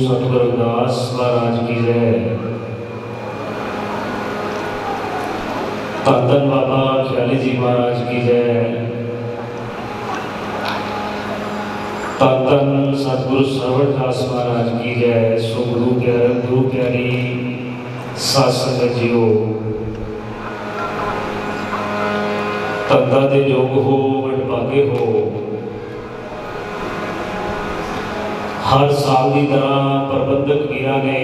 सतगुरु रविदास महाराज की जय। धन धन बाबा ख्याली जी महाराज की जय। धन धन सतगुरु सरवणदास महाराज की जय। सो गुरु प्यारी साध संगत जीओ, धंधा दे योग हो वडभागे हो। हर साल की तरह प्रबंधक वीरां ने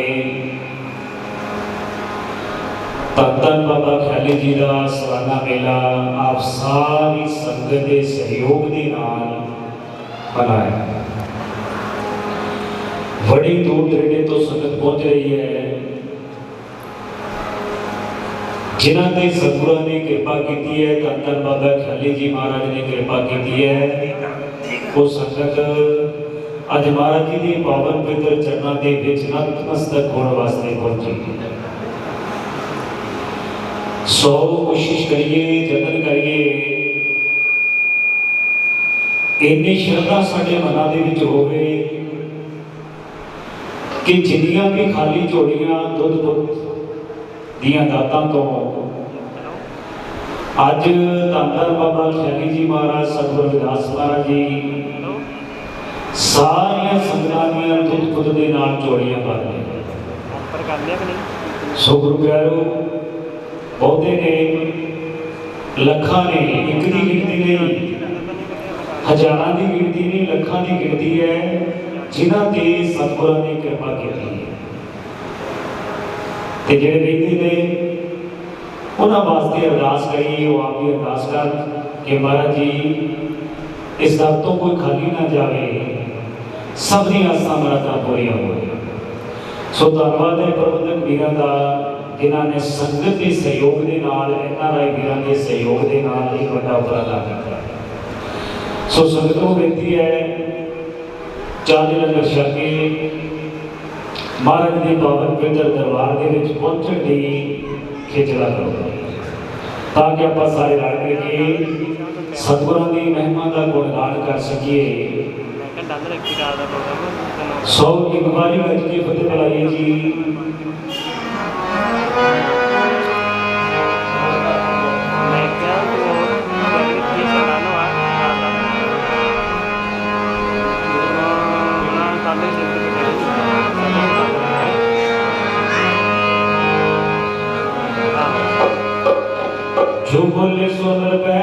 धन धन बाबा ख्याली जी का सालाना मेला आप सारी संगत के सहयोग के नाल मनाया। बड़ी दूर दरेडे तो संगत पहुंच रही है, जिन्हों ने सतगुरु ने कृपा की है, धन धन बाबा ख्याली जी महाराज ने कृपा की है। वो संगत अज महाराज जी की पावन पवित्र चरणों के विच नतमस्तक होने वास्ते पहुंची। सो कोशिश करिए, जतन करिए, इन्नी श्रद्धा साडे मनां दे विच होवे कि जिन्नियां भी खाली झोलियां दुध दियां दातां तो अज धन धन बाबा ख्याली जी महाराज सतगुरु रविदास महाराज जी सारिया संगतां दुध के नाल झोलियां भर रहे। सो गुरु प्यारो, बहुते ने लखां ने, एक की गिनती नहीं, हजारां की गिनती नहीं, लखां की गिनती है जिन्हां ते सतगुरु ने कृपा की है। ते जिहड़े बेनती ने उन्हां वास्ते अरदास करिए। वो आप भी अरदास कर कि महाराज जी इस दर तो कोई खाली ना जाए, सब दी आसां मुरादां पूरियां हो। सो धन्नवाद है प्रबंधक वीरां दा, जिन्हां ने संगत के सहयोग के नाल, NRI वीरां के सहयोग के नाल एक बड़ा उपराला किया। सो संगतों बेनती है, चाली लंगर छक के महाराज के पावन पवित्र दरबार के विच पहुंचण दी खिचड़ा करो, ताकि आप सारे रल के सतगुरां की महिमा का गुणगान कर सकिए। सौ एक बारी गज के फतेह बुलाइए जी। जो बोले सुन पे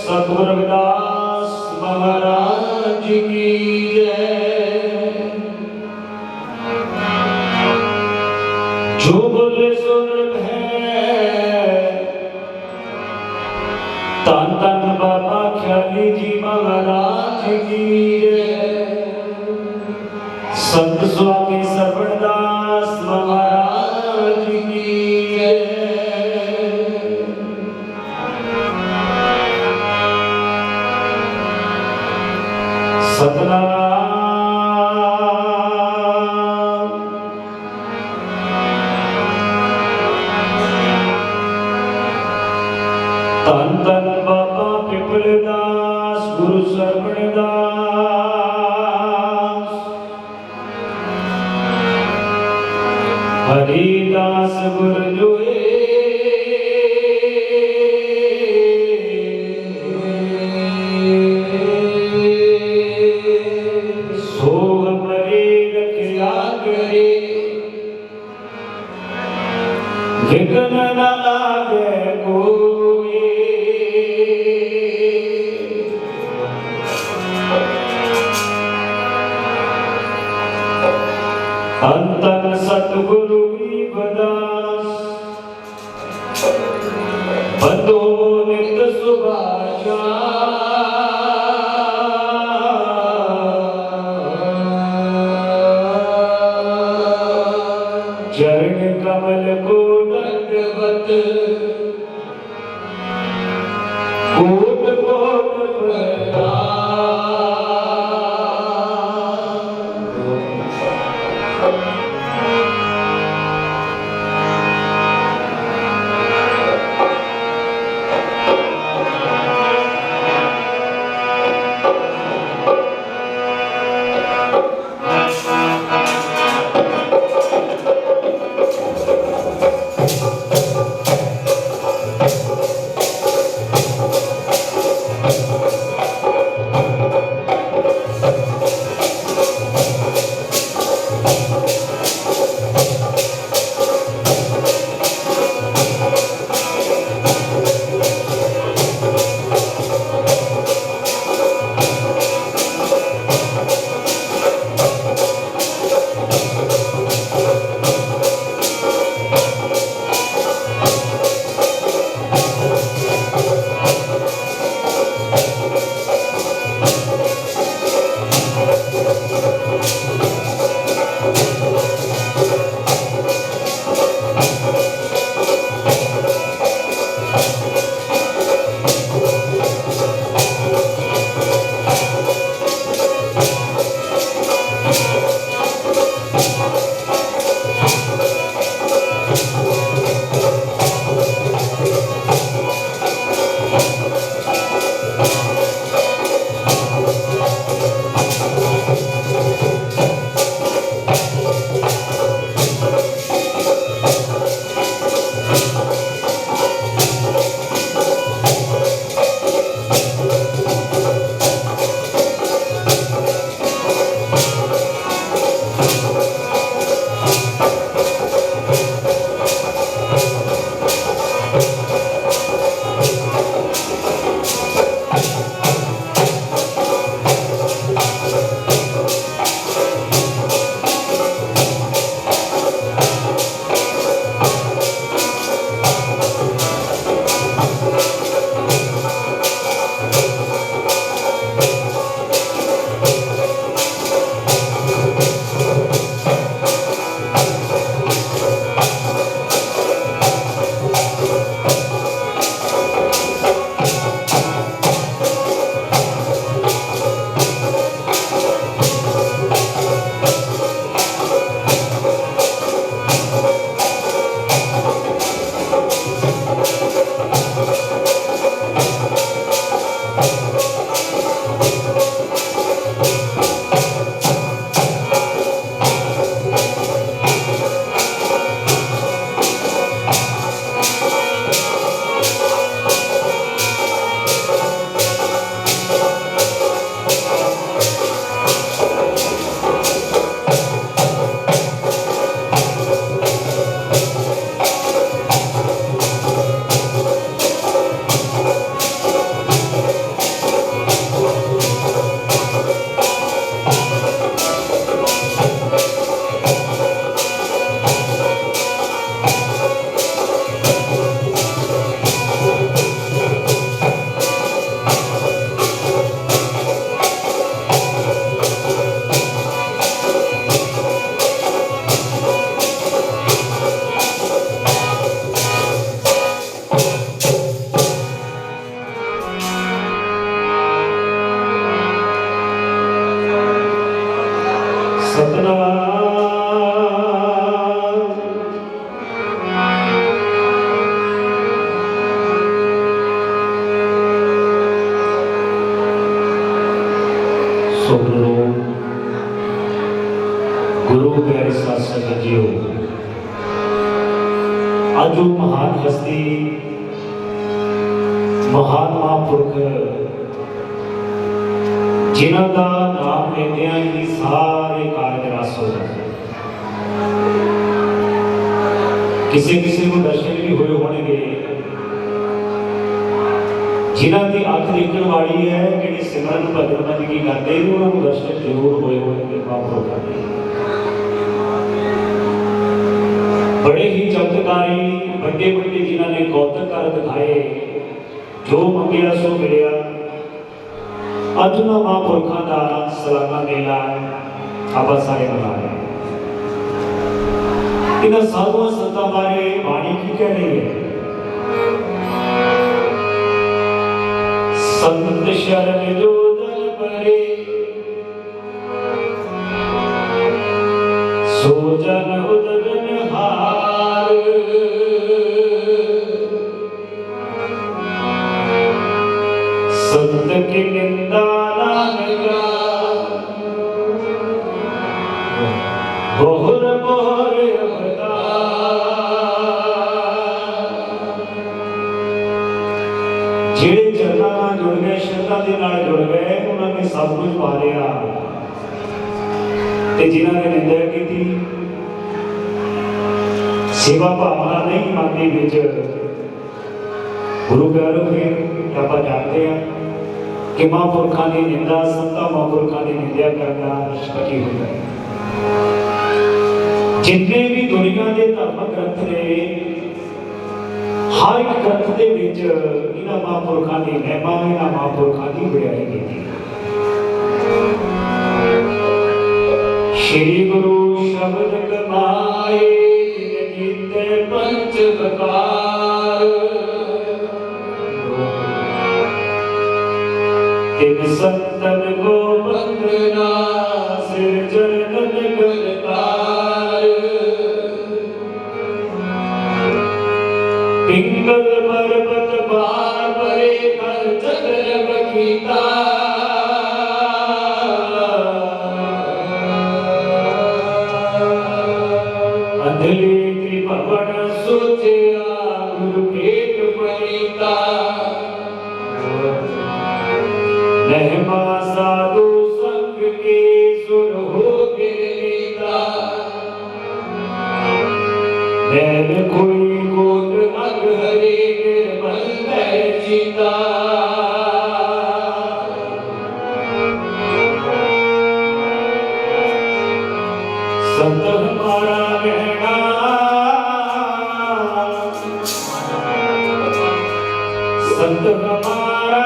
सतगुरु रविदास महाराज की जय। जो बोले सुन पे धन धन बाबा ख्याली जी महाराज की जय। संत स्वामी सरवणदास महाराज की जय। सतनाम धन धन बाबा पिपलदास गुरु सरवणदास। हरिदास गुरु जोए विघ्न न लागे कोई। धन धन सतगुरु रविदास गुरु प्यारे साथ संगत जीओ, आज वो महान हस्ती महान महापुरख जिन्हों का नाम लेंदिया ही सारे कार्य रस हो जाते। किसी किसी को दर्शन भी हुए होंगे जिन्हों की अख देखने वाली है, जिहड़े सिमरन भजन बंदगी करते हैं उन्होंने दर्शन जरूर हुए होंगे महापुरखों के। बड़े ही चमत्कारी बड़े बड़े जिन्होंने कौतक कर दिखाए, जो मंगिया सो मिलिया। अज उन्होंने महापुरखों का सालाना मेला आप सारे मना रहे हैं। इन्होंने साधुओं संतां बारे बाणी की कह रही है? संत शरण जो दल परे सो जन उदगन हार। संत की निंदा नानका बहुर बहुर जेड़े चरणा जुड़ गए, श्रद्धा के नाल जुड़ गए, उन्होंने सब कुछ पा लिया। ते जिन्होंने निंदा की थी, सेवा भावना नहीं मानती विच गुरु प्यारों फिर आप जानते हैं कि महापुरखों की निंदा, संतां महापुरखों की निंदा करना निष्पत्ति होता है। जितने भी दुनिया के धर्म ग्रंथ ने, हर एक ग्रंथ के विच इन्हां महापुरखों की महिमा, इन्हां महापुरखों की बड़ाई की। श्री गुरु शब्द कमाए जिते पंच प्रकार। तिन संतन को बंदना सिर चरणन करतार। पिंगल पर्वत पार परे कर चक्र बकीता। अंधले त्रिभुवन सोचिया गुरु भेट परिता। लहमा साधु संग के सुर हो गिरता। नैन कोई कोट अग हरे निर्बल चिता। संत हमारा गहना, संत हमारा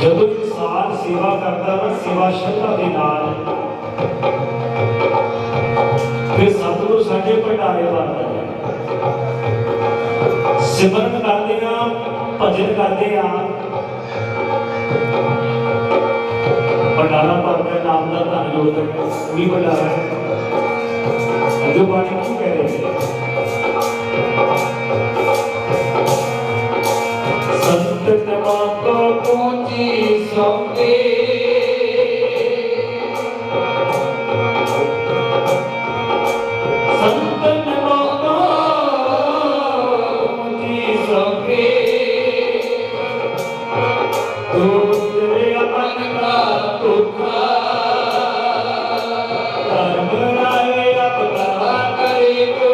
ਜਦੋਂ ਇਨਸਾਨ ਸੇਵਾ ਕਰਦਾ ਨਾ ਸੇਵਾ ਸ਼ਰਧਾ ਦੇ ਨਾਲ ਫਿਰ ਸਤਿਗੁਰੂ ਸਾਡੇ ਭੰਡਾਰੇ ਭਰਦਾ ਹੈ। ਸਿਮਰਨ ਕਰਦੇ ਆ, ਭਜਨ ਕਰਦੇ ਆ, ਭੰਡਾਰਾ ਭਰਦਾ ਨਾਮ ਦਾ ਧਨ ਜੋਤ ਵੀ ਭੰਡਾਰਾ ਹੈ। ਅੱਗੇ ਬਾਣੀ ਕੀ ਕਹਿ ਰਹੇ ਨੇ? संत को पूजी सौंपे संत को पूजी सौंपे तो तेरे मन का दुखा धर्म राय अपना करे को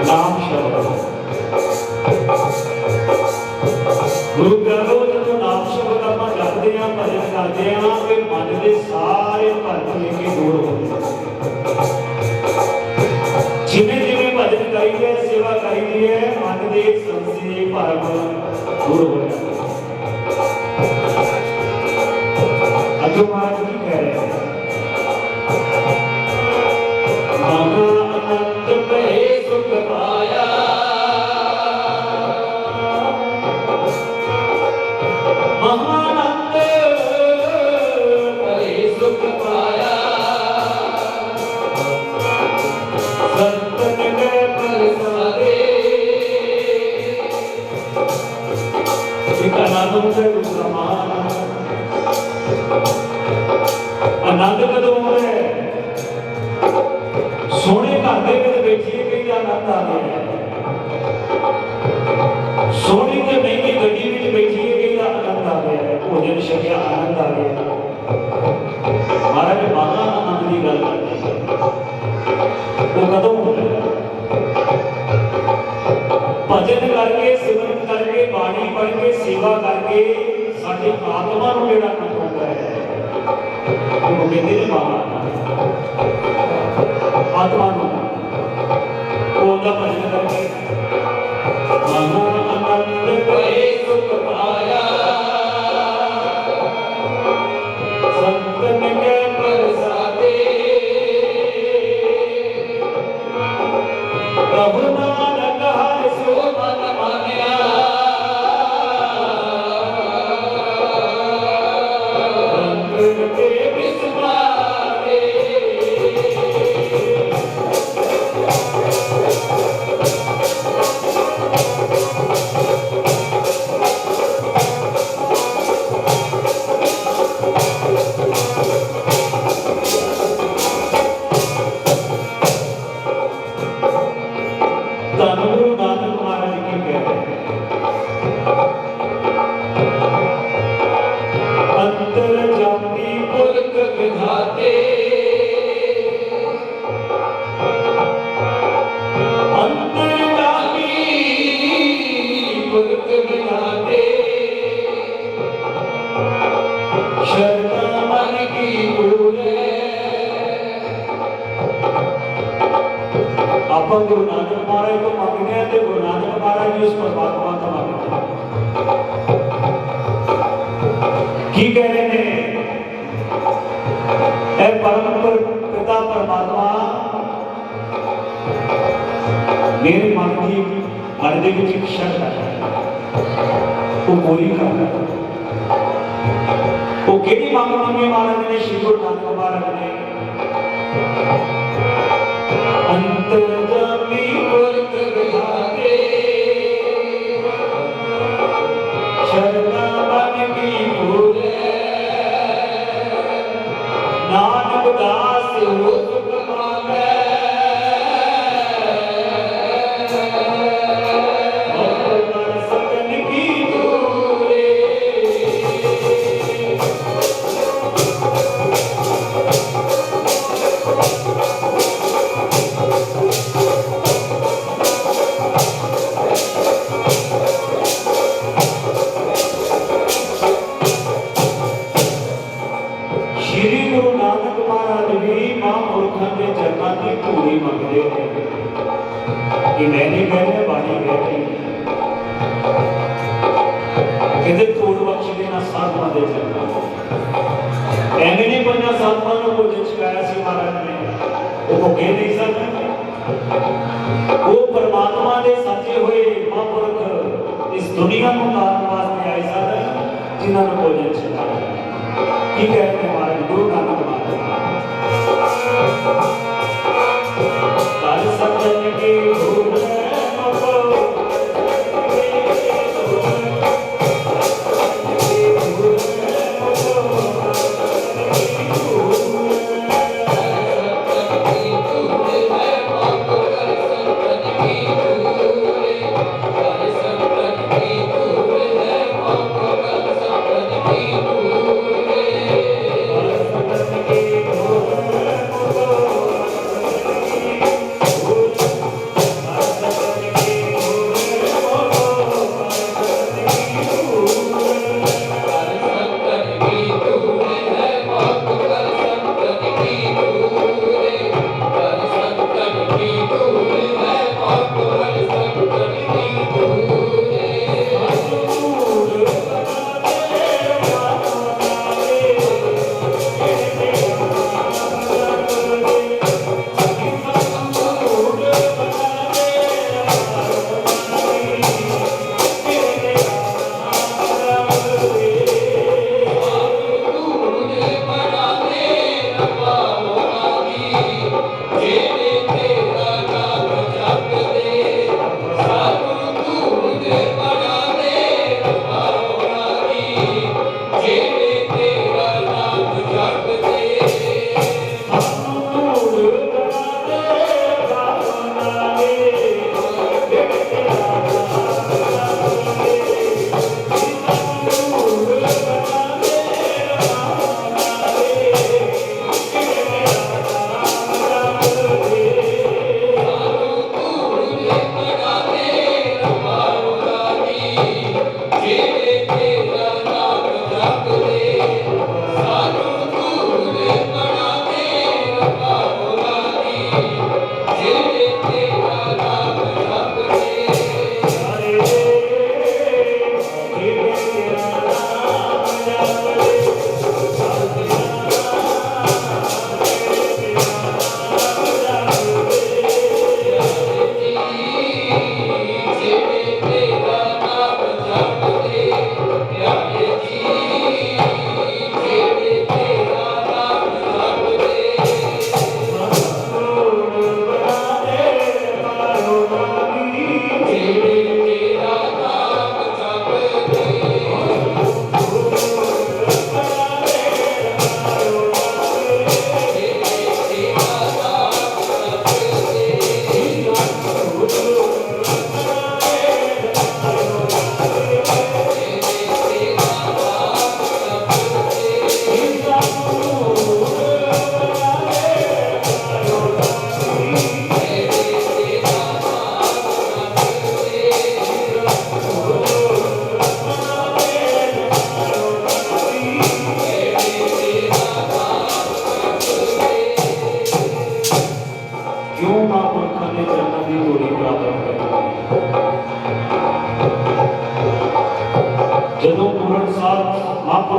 नाम शब्द गुरु ग्रंथों जो नाम शब्द आप जपते हैं भजन करते हैं फिर मन के सारे भरम लेके दूर होते जिमें जिमें भजन करी है सेवा करी है मन के संशय भरम दूर हो जाते। अगो महाराज की कह रहे हैं आनंद पे सुख पाया महानंद पे सुख पाया संतन के प्रसादे एक आनंद से दूसरा महानंद आनंद कदों है सोने घर के बैठिए कई आनंद आ गया सोने के महंगी गड्डी में बैठिए कई आनंद आ गया भोजन छकिया आनंद आ गया। महाराज महा आनंद की गल वो कदों होता भजन करके सिमरन करके बाणी पढ़ के सेवा करके साडी आत्मा को जेड़ा आनंद होता है वो कहते हैं महा आत्मा भजन करके आनंद पे सुख पाया संतन के प्रसादे प्रभु नानक हर सो मन मानिया रंग के विस्मारे धन गुरु नानक महाराज की कह रहे अंतर जाति पुरख विधाते अंतर जाति पुरख विधाते शरण मन की पूरे आप गुरु नानक महाराज को मांगते हैं तो गुरु नानक महाराज जी उस परमात्मा को मांगते हैं की कह रहे हैं ऐ परम पिता परमात्मा मेरे मन की मन के विच एक शर्त है वो पूरी करना वो केड़ी मांग मंगी महाराज ने श्री गुरु नानक महाराज ने अंतर जाति पुरख विधाते शरणा मन की पूरे नानक दास हो सुख मांगे और सकन की दूरे श्री गुरु नानक महाराज भी महापुरखों के चरणों की धूली मंगते हैं कि मैंने कहने बाणी कहती कहते धूल बख्श देना साधुओं के चरणों एवं नहीं बनना साधुओं को चिकाया सी महाराज ने वो कह नहीं सकते वो परमात्मा के साचे हुए महापुरख इस दुनिया को तारन वास्ते आए सन जिन्होंने भोजन छकाया की कहते हैं महाराज गुरु नानक महाराज काल सत्संग की धूल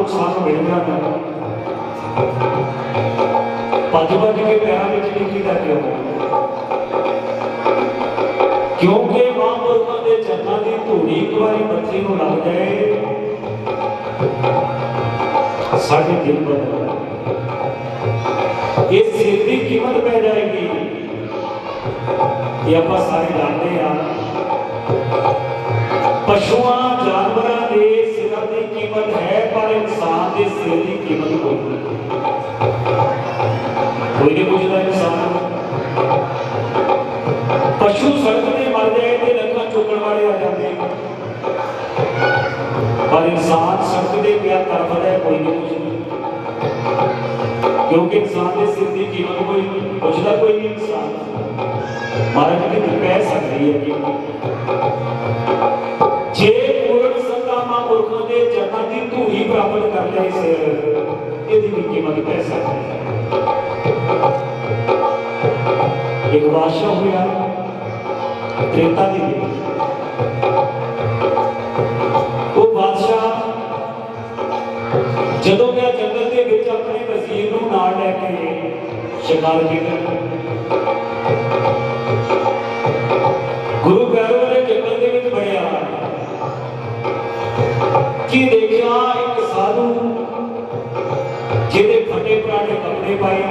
महापुरुष सानू मिल जाता भज भज के पैरों में लिखीदा क्यों? क्योंकि महापुरुषों के चरणों की धूड़ी एक बार बच्चे को लग जाए साढ़े दिल बदल ये सिर की कीमत पै जाएगी। ये आप सारे जानते हैं पशुओं जानवरों के सिर की कीमत है पर इंसान के सिर की कीमत कोई नहीं पूछता। इंसान पशु सड़क में मर जाए तो लखा चुकन वाले आ जाते पर इंसान सड़क के क्या तरफ है कोई नहीं पूछता क्योंकि इंसान के सिर की कीमत कोई पूछता कोई नहीं। इंसान महाराज की पै सकती है कि जे पूर्ण संता महापुरुषों के चरणों की धूड़ी प्राप्त कर ले सिर यदि कीमत पै सकती है। एक बादशाह हुआ त्रेता दी वो बादशाह जदों मैं जंगल के विच अपने वजीर नूं नाल लैके शिकार कीता गुरु पैरों ने जंगल के विच बढ़िया कि देखा एक साधु जिहदे फटे पुराने कपड़े पाए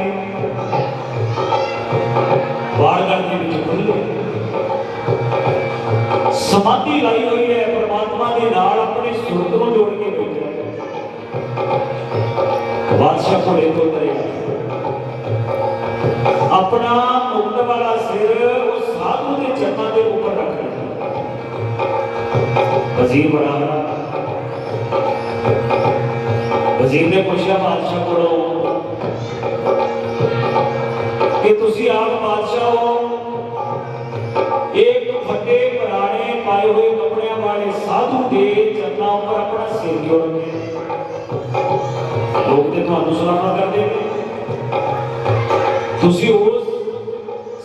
बाड़गढ़ के विच खुले समाधि लाई हुई है परमात्मा के नाल अपनी सुरत को जोड़ के बैठा बादशाह घोड़े तो उतरेगा अपना मुंड वाला सिर उस साधु के चरणों के ऊपर रख दिया। वजीर बड़ा वजीर ने पूछा बादशाह को कि तुसी आप बादशाह हो एक फटे पुराने पाए हुए कपड़े वाले साधु के चरणों पर अपना सिर क्यों रखे? लोग तो तुहानू सलामा करते तुसी उस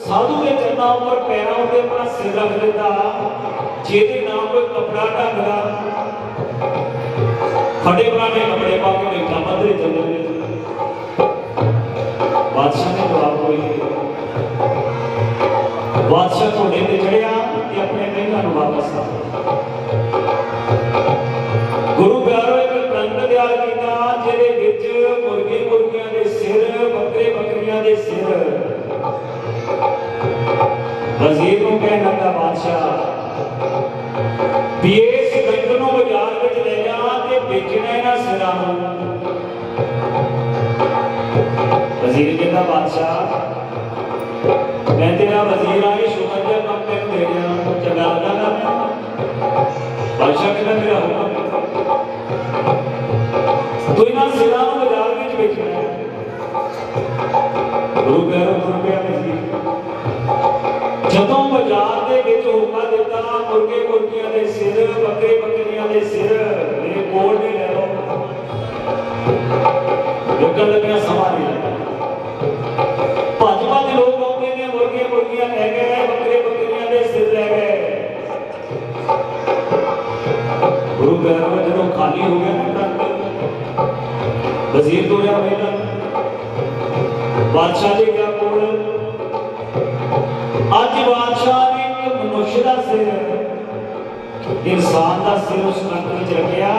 साधु के चरणों पर पैरों के अपना सिर रख लेता जेदे नाम कोई कपड़ा ढंगदा फटे पुराने कपड़े पा के बैठा मदरे चले। बादशाह ने जवाब कोई बादशाह घोड़े पे चढ़िया कि अपने महंगा नूं वापस आ गुरु प्यारो एक ग्रंथ तैयार किया जिहदे विच मुर्गे मुर्गियां दे सिर बकरे बकरियां दे सिर वजीर नूं कहण लगा बादशाह भी इस ग्रंथ नूं बाजार विच ले जा ते बेचना इन्हां सिरां नूं। वजीर कहता बादशाह मैं तेरा वजीर आई शुगर का कम तेन दे दिया चंगा लगा बादशाह कहता मेरा हुक्म तू इन्हां सिरां नूं बाजार विच बेचना है। गुरु पैरों रुपया वजीर जदों बाजार दे विच हुक्म दिता मुर्गे मुर्गियां दे सिर बकरे बकरियां दे सिर मेरे कोल नहीं ले लो लोकां लगियां समा नहीं लगा भज भज लोग आउंदे ने मुर्गे मुर्गियां ले गए बकरे बकरियां दे सिर ले गए। गुरु पैरों जदों खाली हो गया ना वजीर तो या मेरा बादशाह जी का कोल आज बादशाह ने एक मनुष्य का सिर इंसान का सिर उस कंठ में रखिया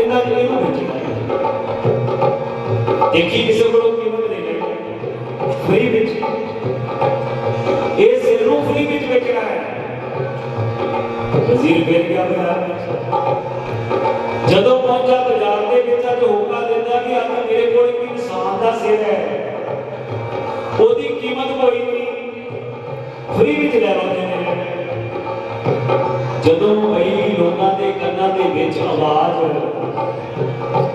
इन्हां ने इहनूं बेचना देखी किसी को कीमत नहीं ले फ्री विच ये सिर नूं फ्री विच बेचना है। वजीर फिर गया बाजार में जदों पहुंचा बाजार के विच अज होका दिता कि अज मेरे कोल एक इंसान का सिर है ओदी कीमत कोई नहीं फ्री विच ले लो जदों कई लोगों के कन्नां दे विच आवाज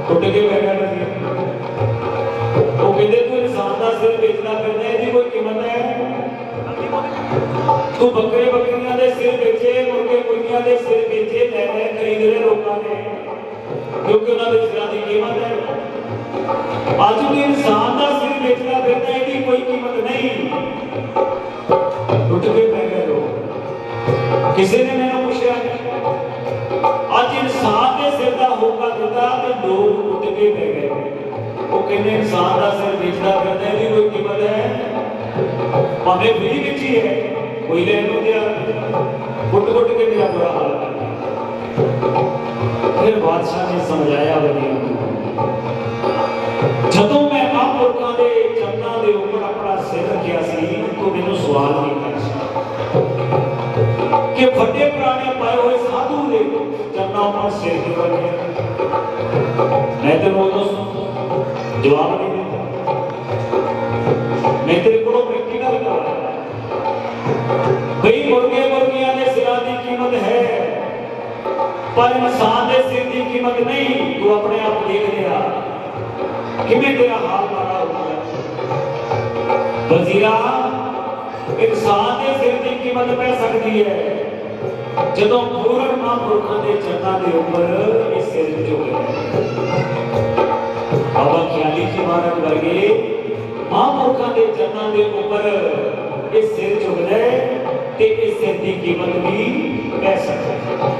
टुट के पै गया वो कहते तू इंसान का सिर बेचना फिरना इसकी कोई कीमत है? तू बकरे बकरियां दे सिर बेचे मुर्गे मुर्गियां दे सिर बेचे ले खरीद रहे लोगों ने क्योंकि उन्होंने सिरां की कीमत है। अज भी इंसान का सिर बेचना फिरना इसकी कोई कीमत नहीं टुट के पै गए लोग। किसी ने मैंने पूछा अज इंसान के सिर का होका दिता तो लोग मुर्गे पै गए। वो कहने इंसान का सिर बेचता फिरदा है, कोई कीमत है? भावे फ्री में ही है, कोई लैन हो गया, कुट के मेरा बुरा हाल कर दिया। फिर बादशाह ने समझाया वजीर जदों मैं महापुरखों के चरणों के ऊपर अपना सिर रखिया सी तो मैनूं सवाल किया कि बड़े पुराने पाए हुए साधु के चरणों पर सिर क्यों रखिया? मैं तेरे उदों जवाब नहीं देता। मैं तेरे को प्रैक्टिकल कर कई मुर्गे मुर्गियां के सिरों की कीमत है पर इंसान के सिर की कीमत नहीं। तू अपने आप देख लिया किमें तेरा हाल मारा होगा। वजीरा इंसान के सिर की कीमत पै सकती है जदों पूर्ण महापुरखों के चरणों के ऊपर इस सिर झुके। बाबा ख्याली जी महाराज वर्गे महापुरखों के चरणों के ऊपर इस सिर झुक जाए तो इस सिर की कीमत भी पै सकती है।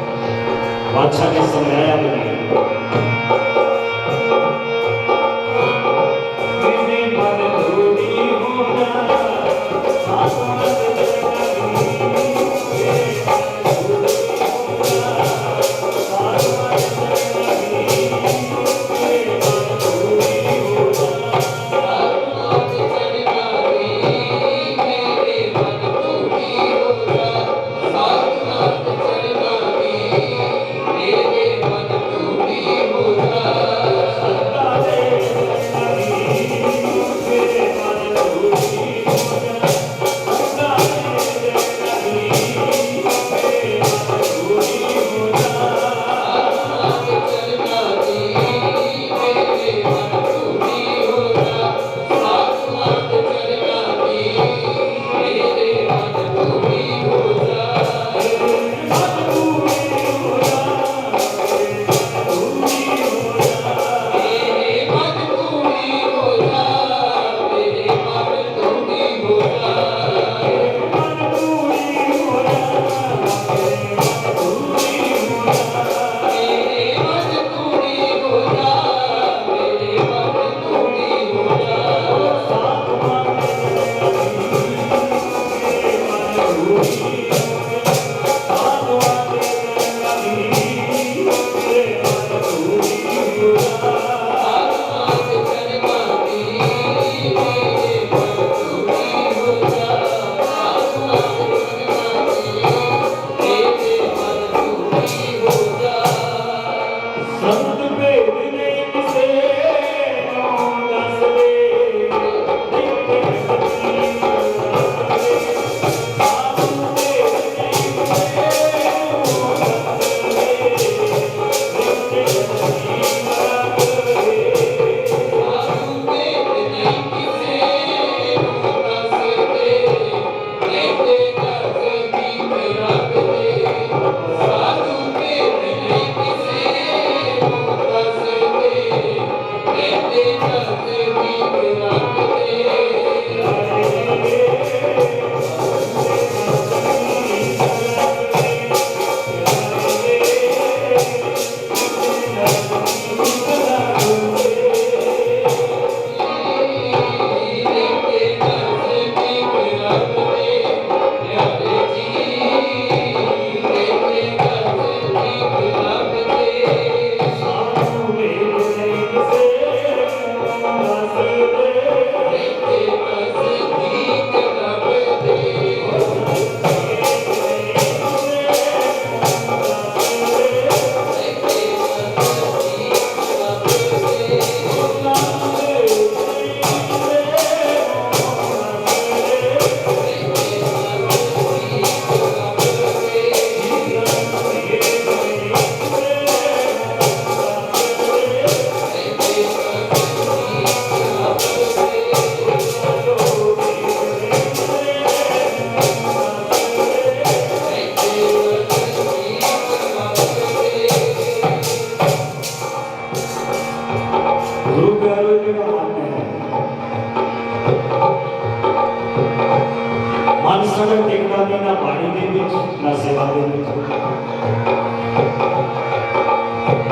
बादशाह ने समझाया भी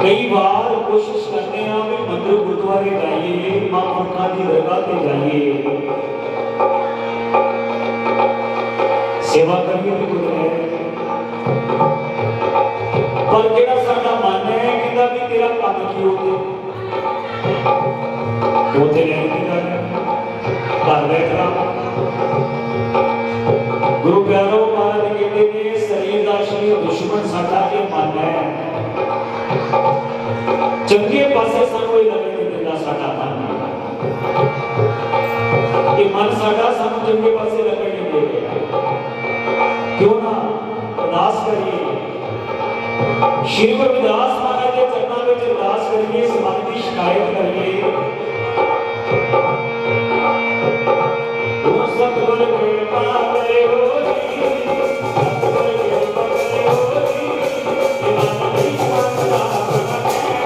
कई बार कोशिश करते हैं भी मंदिर गुरु गुरुद्वारे जाइए, महापुरखा की दरगाह पे जाइए, सेवा करिए तो कुछ है। पर जेड़ा साडा मन है कहता भी तेरा काम की होते उसे लैन की गल घर बैठना। गुरु प्यारो महाराज कहते ने शरीर का शरीर दुश्मन साडा ये मन है, चंगे पासे सानू ये लगन नहीं देता साडा मन, ये मन साडा सानू चंगे पासे लगन नहीं दे रहा। क्यों ना अरदास करिए, श्री गुरु रविदास महाराज के चरणों में अरदास करिए, इस मन की शिकायत करिए। वो सतगुर कृपा करे हो जी, सतगुर कृपा करे हो जी, ये मन नहीं मानता कृपा करे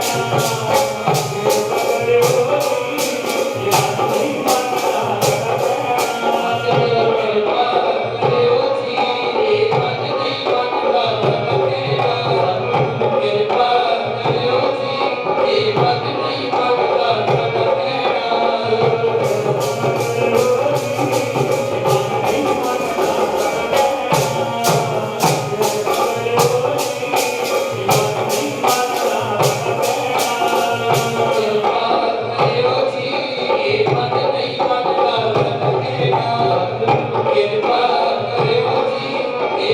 हो जी, ये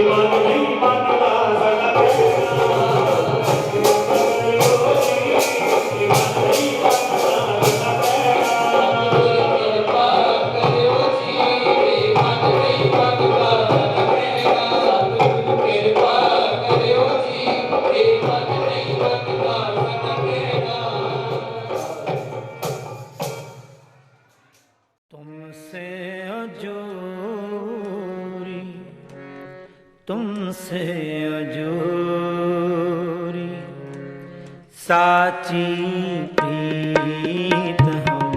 मन नहीं मानता तुमसे अजूरी साची प्रीत हम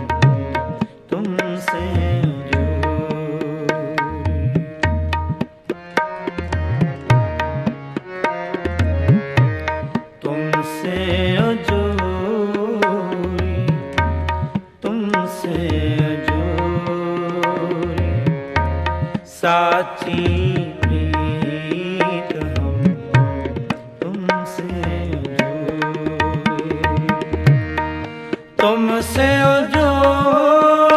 तुमसे अजूरी। तुमसे अजूरी तुमसे अजूरी साची तुमसे अजूरी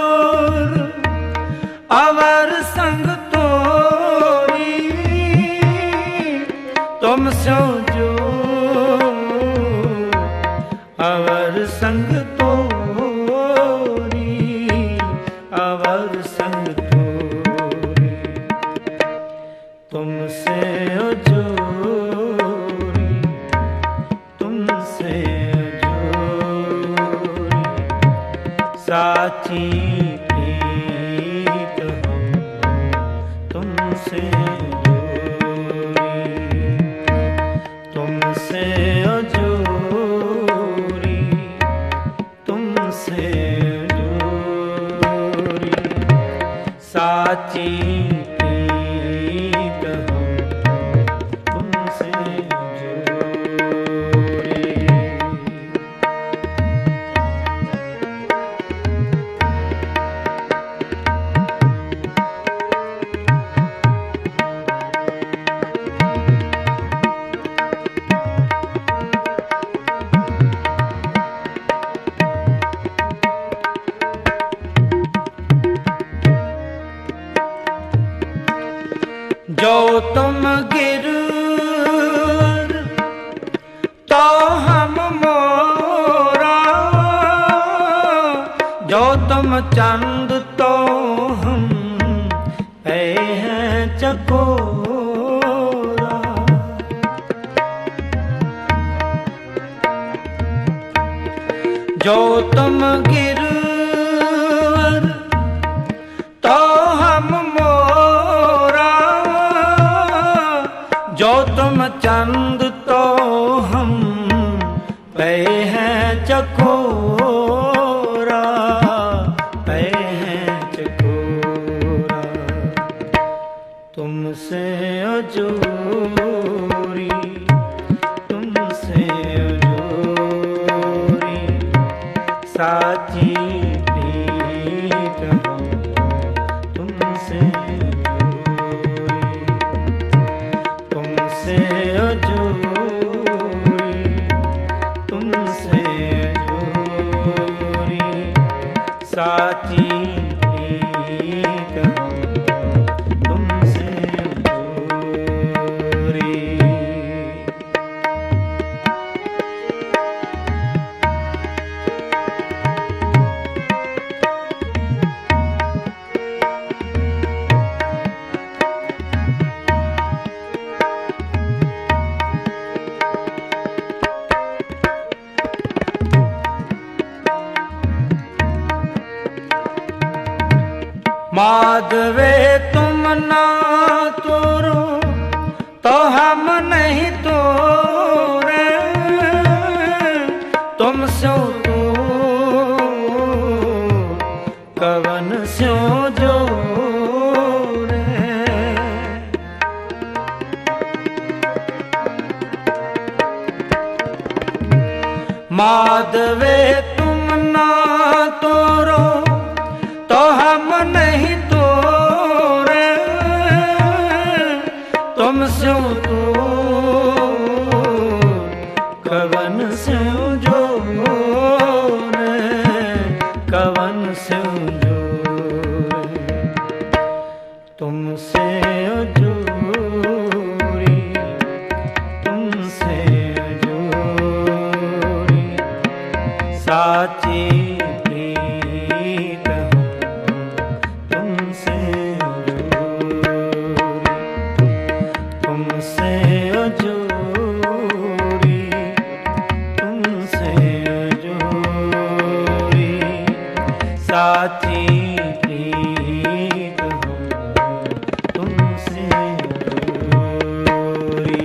संग तोरी, अवर संग तोरी, तुमसे ओ जोरी, तुमसे ओ जोरी, साची प्रीत हम तुमसे जोरी, तुमसे ओ जोरी, तुमसे जोरी, साची प्रीत हम तुमसे जोरी। जो तुम गिरवर तो हम मोरा, जो तुम चंद तो हम है चकोरा, जो तुम गिरवर तो हम मोरा, जो तुम चंद तो हम पे हैं चकोरा, पे हैं चकोरा, तुमसे ओ जोरी, तुमसे ओ जोरी, साची प्रीत हम तुमसे जोरी, तुमसे ओ जोरी, तुमसे जोरी, साची प्रीत हम तुमसे जोरी। माधवे तुम ना तोरो तो हम नहीं तोरे, तुम स्यो तो कवन स्यो जोरे, माधवे तुम ना तोरो तो हम नहीं तोरे, तुम स्यो तो कवन स्यो जोरे, कवन स्यो जोरे, तुमसे ओ जोरी, तुमसे जोरी, साची प्रीत हम तुमसे जोरी, तुमसे जोरी, तुमसे जोरी, साची प्रीत हम तुमसे जोरी।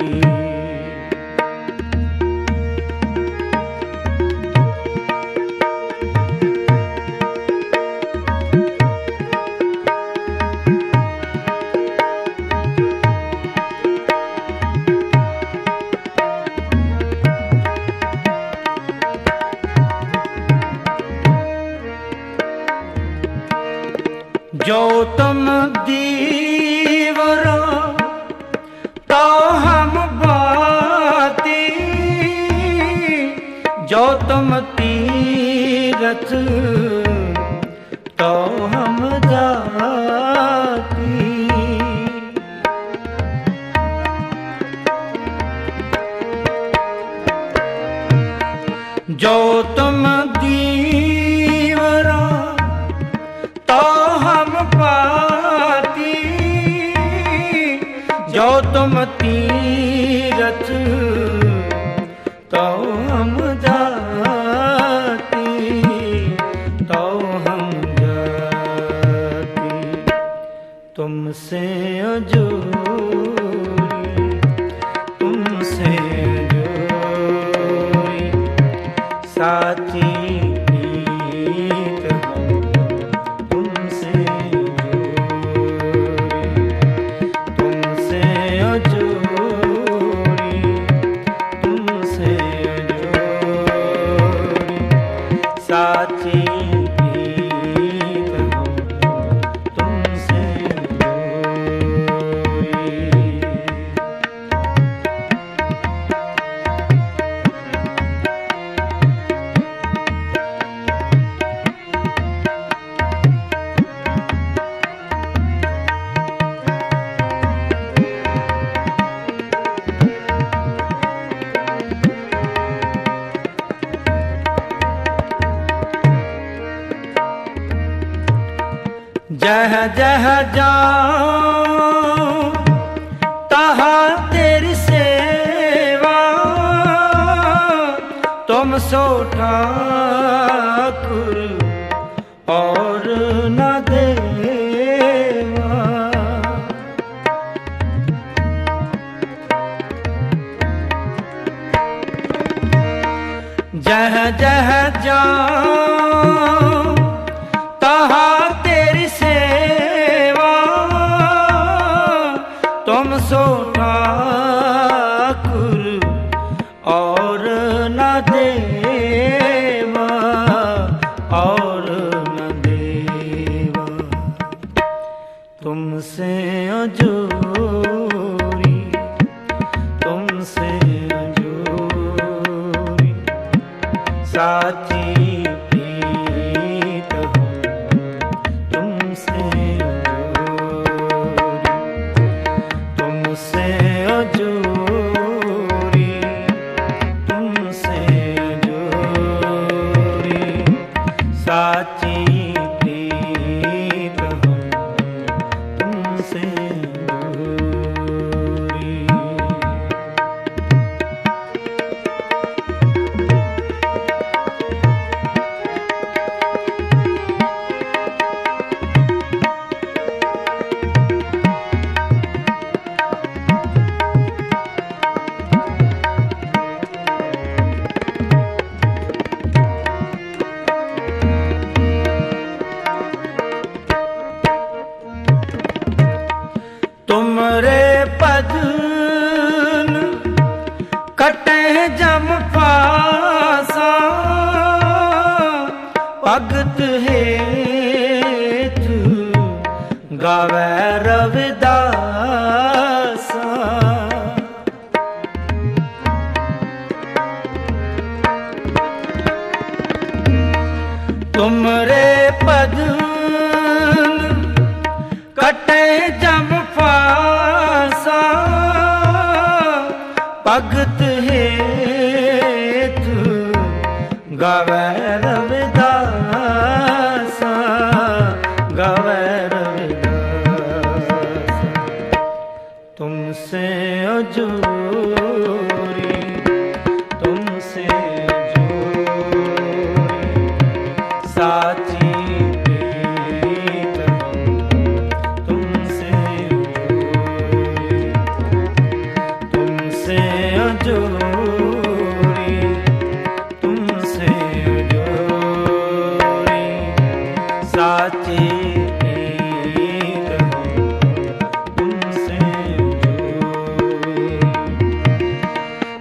जो तुम दीवरा तो हम बाती, जो तुम तीरथ तो हम जाती, जो तुम दीवरा तो हम पाती, जो तुम तीरथ तो हम जाती, तो हम जाती। तुमसे अजूरी, तुमसे अजूरी, साची प्रीत हम तुमसे अजूरी, तुमसे अजूरी, साची प्रीत हम तुमसे अजूरी। जह जह जाऊं तहाँ तेरी सेवा, तुम सो ठाकुर और न देवा। जह जह जाऊं तहाँ तुम सो ठाकुर और न देवा, और न देवा। तुमसे अजूरी, तुमसे अजूरी, साची प्रीत हम तुमसे अजूरी, तुमसे अजूरी, साची प्रीत हम तुमसे अजूरी। तुमरे पद कटे जम पासा, भगत हेतु गावे रविदासा। तुमरे पद कटे जम पासा, भगत हेतु गावे रविदासा, गावे रविदासा। तुमसे अजूरी, तुमसे अजूरी, साची अजूरी, तुमसे अजूरी, साची प्रीत हम तुमसे अजूरी।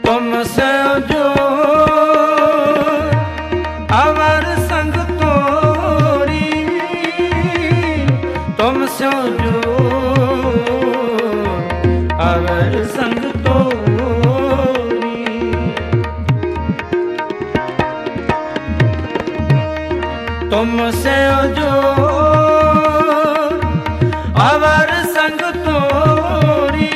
तुमसे अजूर अवर संग तोरी, तुमसे अजूर अवर संग तुमसे अजूर अवर संग तोरी,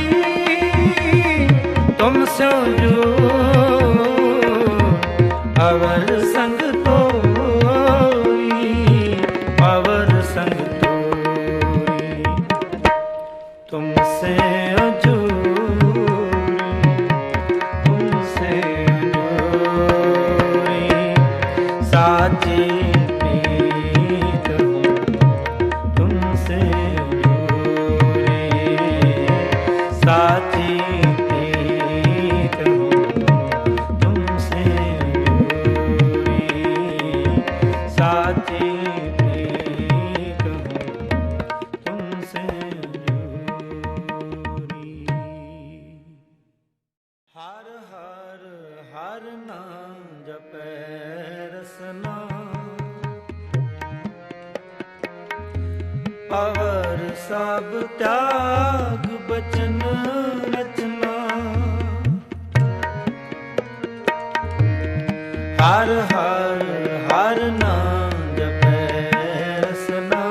तुमसे अजूर अवर साची प्रीत हो तुमसे दूरी, साची प्रीत हो तुमसे दूरी, साची प्रीत हो तुमसे दूरी। हर हर हर नाम जपै रसना, अवर सब त्याग बचन रचना। हर हर हर नाम जपै रसना,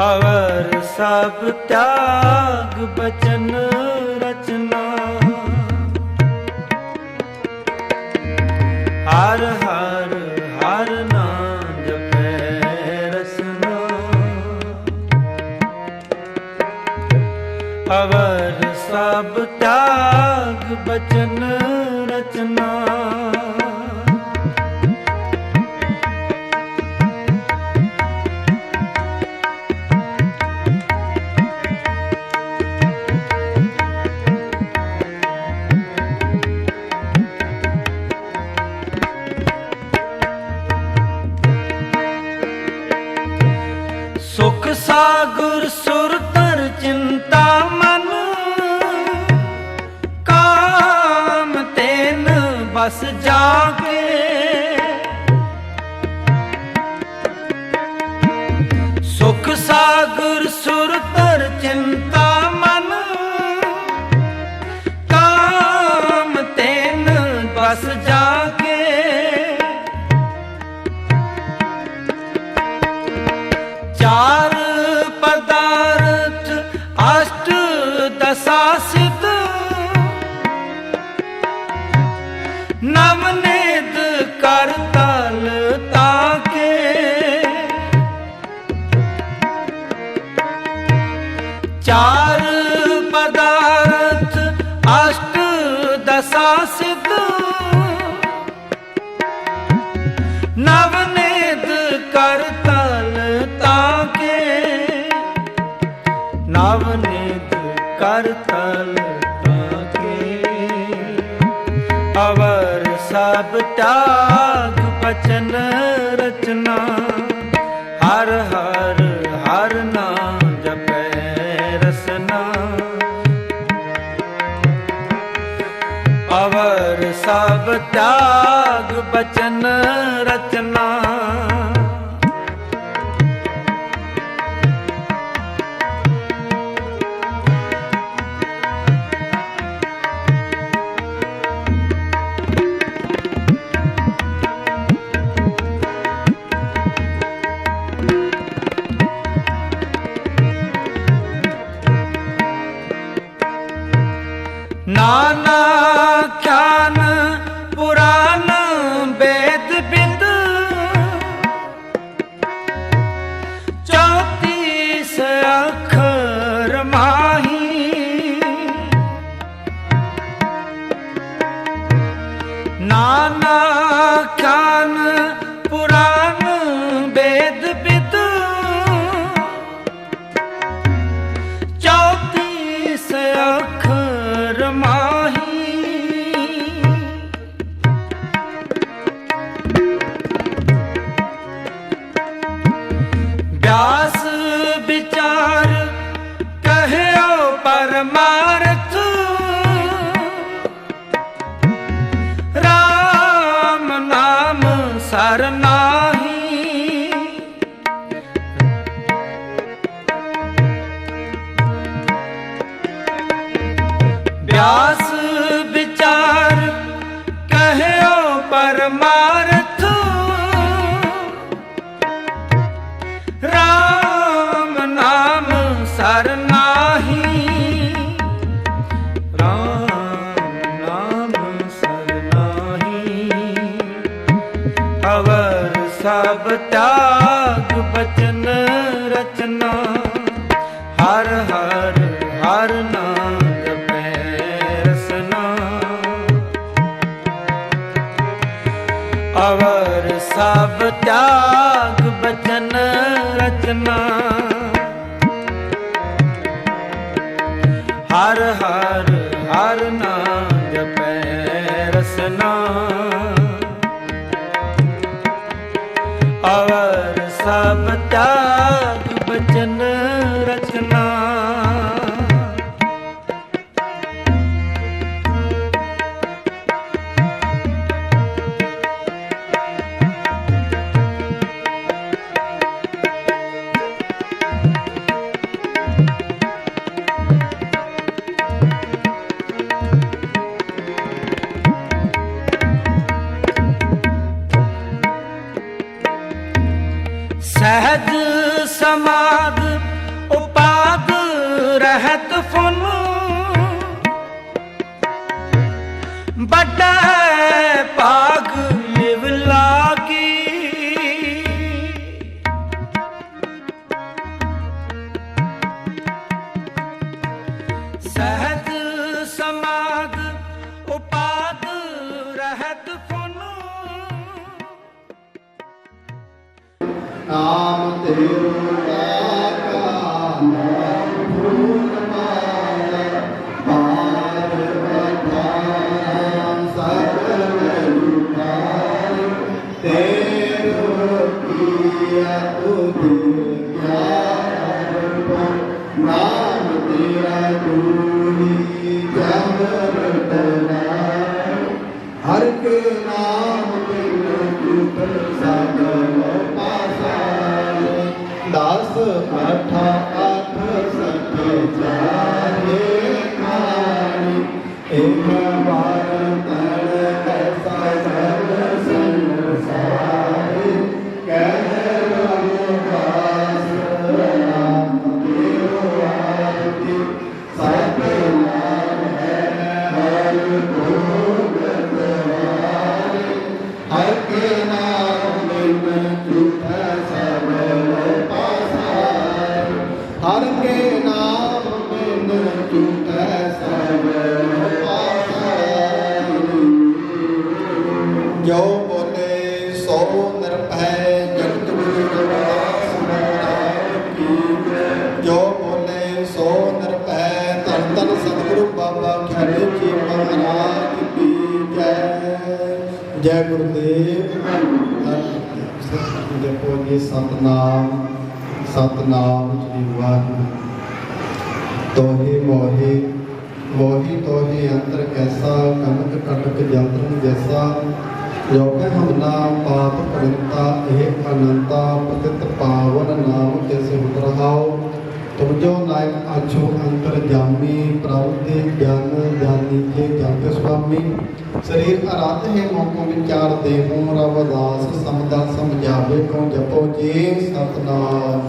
अवर सब त्याग बचन रचना। हर हर हर नाम जपै रसना, अवर सब त्याग बचन रचना। सुख सागर सुर तर चिंता मन, काम तेन बस जाके। सुख सागर सुर तर चिंता मन, काम तेन बस जाके। चार पदार्थ अष्ट दशा सिद्ध, नवनेद कर तल ताके। चार पदार्थ अष्ट दशा सिद्ध, नवनेद कर तल ताके। नवनीत कर तल ताके, अवर सब त्याग बचन रचना। हर हर हर नाम जपै रसना, अवर सब त्याग बचन रचना। नाना ज्ञान पुराण वेद विद, 34 अक्षर माही। नाना ज्ञान पुराण वेद विद, 34 अक्षर माही। व्यास विचार कहयो परमार्थ, राम नाम सरनाही। व्यास विचार कहयो परमार्थ, राम नाम सरनाही। राम नाम सरनाही, अवर सब त्याग बचन रचना। हर हर हर नाम जपै रसना, ਸਭ ਤਿਆਗ ਬਚਨ ਰਚਨਾ ਹਰ ਹਰ ਹਰ ਨਾਮ ਜਪੈ ਰਸਨਾ ਅਵਰ ਸਭ ਤਿਆਗ ਬਚਨ ਰਚਨਾ ਸਹਿਜ ਸਮਾਧ ਉਪਾਦ ਰਹਿਤ ਫੁਨ ਵੱਡਾ ਭਾਗ ਲਿਵ ਲਾਗੀ ਸਹਿਜ ਸਮਾਧ ਉਪਾਦ ਰਹਿਤ ਫੁਨ ਨਾਮ ਤੇਰੋ ਲਾਗਾ ਨਾਮ ਫੂਲ ਮਾਲਾ ਪਾਰ ਬਧਾਨ ਸਗਲ ਰੂਪਾਰ ਤੇਰੋ ਕੀਆ ਤੁਧਿ ਗਿਆਨ ਨਾਮ ਤੇਰਾ ਦੂਰੀ ਜਗ ਰਟਨਾ ਹਰ ਕੇ ਨਾਮ ਬਿਨ ਤੁਧ ਸਗਲ ਦਸ ਅਠਾ ਅਠ ਸਕੇ ਚਾਰੇ ਖਾਣੀ ਇੱਕ ਵਾਰ ਤਨ ਐਸਾ ਸਭ ਸੰਸਾਰ ਕਹਿ ਰਘੁਦਾਸ ਨਾਮ ਤੇਰੋ ਆਰਤੀ ਸਤ ਨਾਮ ਹੈ ਹਰ ਗੋਬਿੰਦ ਵਾਰੇ ਹਰ ਕੇ ਨਾਮ ਬਿਨ ਝੂਠਾ ਸਭ ਹਰ ਕੇ ਨਾਮ ਬਿਨ ਝੂਠੈ ਸਭ ਪਾਸੈ ਜੋ ਬੋਲੇ ਸੋ ਨਿਰਭੈ ਜਗਤ ਗੁਰੂ ਰਵਿਦਾਸ ਮਹਾਰਾਜ ਕੀ ਜੋ ਬੋਲੇ ਸੋ ਨਿਰਭੈ ਧੰਨ ਧੰਨ ਸਤਿਗੁਰੂ ਬਾਬਾ ਖਿਆਲੇ ਜੀ ਮਹਾਰਾਜ ਕੀ ਜੈ ਗੁਰਦੇਵ ਜਪੋ ਜੀ ਸਤਨਾਮ ਸਤਨਾਮ ਸ੍ਰੀ ਵਾਹਿਗੁਰੂ ਤੋਹੀ ਮੋਹੀ ਮੋਹੀ ਤੋਹੀ ਅੰਤਰ ਕੈਸਾ ਕਨਕ ਕਟਕ ਜੰਤਰ ਜੈਸਾ ਜੋ ਕਿ ਹਮ ਨਾਮ ਪਾਪ ਪਵਿੱਤਾ ਇਹ ਅਨੰਤਾ ਪਤਿਤ ਪਾਵਨ ਨਾਮ ਕੈਸੇ ਉਤਰਹਾਓ ਤੁਮ ਜੋ ਨਾਇਕ ਆਛੋ ਅੰਤਰ ਜਾਮੀ ਪ੍ਰਭੂ ਦੇ ਗਿਆਨ ਜਾਨੀ ਕੇ ਜਗ ਸੁਆਮੀ ਸਰੀਰ ਅਰਾਧ ਹੈ ਮੋਕੋ ਵਿਚਾਰ ਦੇਹੋ ਰਵਦਾਸ ਸਮਦਾ ਸਮਝਾਵੇ ਕੋ ਜਪੋ ਜੀ ਸਤਨਾਮ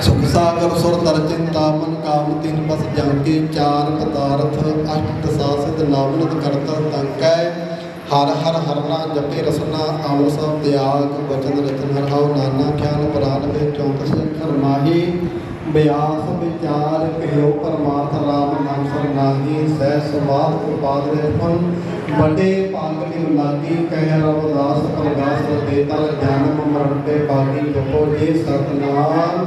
ਸੁਖ ਸਾਗਰ ਸੁਰ ਦਰ ਚਿੰਤਾ ਮਨ ਕਾਮ ਤਿਨ ਬਸ ਜਾਂਕੇ ਚਾਰ ਪਦਾਰਥ ਅਸ਼ਟ ਦਸਾ ਸਿਧ ਨਾਮਨਤ ਕਰਤਾ ਤੰਕੈ ਹਰ ਹਰ ਹਰਨਾ ਜਪੇ ਰਸਨਾ ਆਵ ਸਭ ਤਿਆਗ ਬਚਨ ਰਚਨ ਹਰਹਾਉ ਨਾਨਾ ਖਿਆਲ ਪ੍ਰਾਨ ਵੇ 34 ਅੱਖਰ ਮਾਹੀ ਬਿਆਸ ਵਿਚਾਰ ਕਹਿਓ ਪਰਮਾਰਥ ਰਾਮ ਨਾਮ ਸਰਨਾਹੀ ਸਹਿ ਸਮਾਧ ਉਪਾਦ ਦੇ ਫਨ ਵੱਡੇ ਪਾਗਲੀ ਲਾਗੀ ਕਹਿ ਰਵਦਾਸ ਪ੍ਰਗਾਸ ਦੇ ਤਰ ਜਨਮ ਮਰਨ ਤੇ ਬਾਗੀ ਜਪੋ ਜੀ ਸਤਨਾਮ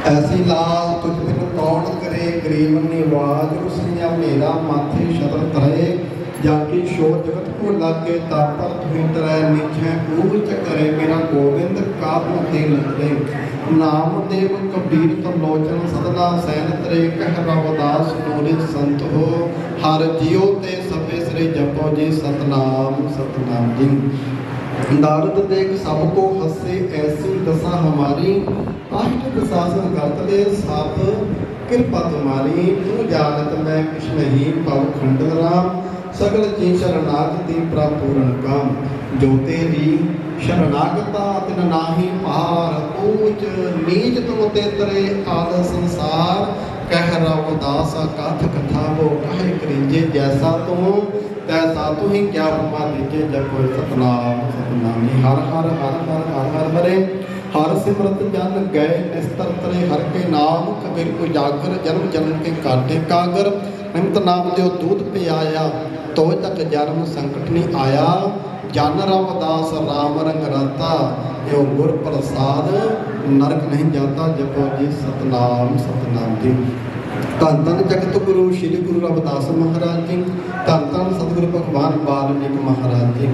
ਐਸੀ ਲਾਲ ਤੁਝ ਬਿਨ ਕੌਣ ਕਰੇ ਗਰੀਬ ਨਿਵਾਜ ਉਸਨੇ ਮੇਰਾ ਮਾਥੇ ਸ਼ਤਰ ਤਰੇ ਜਾਕੀ ਸ਼ੋਰ ਜਗਤ ਕੋ ਲਾਗੇ ਤਾਪਰ ਤੁਹੀਂ ਤਰੈ ਨਿਛੈ ਊਚ ਕਰੇ ਮੇਰਾ ਗੋਬਿੰਦ ਕਾਬੂ ਤੇ ਲਗਦੇ ਨਾਮ ਦੇਵ ਕਬੀਰ ਤਲੋਚਨ ਸਦਨਾ ਸੈਨ ਤਰੇ ਕਹਿ ਰਵਦਾਸ ਨੂਰਿਤ ਸੰਤ ਹੋ ਹਰ ਜੀਉ ਤੇ ਸਭੇ ਸ੍ਰੀ ਜਪੋ ਜੀ ਸਤਨਾਮ ਸਤਨਾਮ ਜੀ नारद देख सबको हंसे ऐसी दशा हमारी अष्ट दशासन गत दे साथ कृपा तुम्हारी तू जानत मैं कुछ नहीं पव खंडन राम सकल जी शरणागति प्रपूर्ण काम जो तेरी शरणागता तिन नाही पार ऊच नीच तुम तेतरे आद संसार कह रवदास कथ कथा वो कहे करीजे जैसा तुम तैसा तू ही क्या उपमा दीजे जब कोई सतनाम सतनाम हर हर हर हर हर हर हरे हर सिमरत जन गए निस्तर तरे हर के नाम कबीर को जाकर जन्म जन्म के काटे कागर निमत नाम जो दूध पियाया तो तक जन्म संकट नहीं आया, जन रविदास राम रंग राता, यो गुर प्रसाद नरक नहीं जाता। जपो जी सतनाम सतनाम जी। धन धन जगत गुरु श्री गुरु रविदास महाराज जी, धन धन सतगुरु भगवान वाल्मीकि महाराज जी,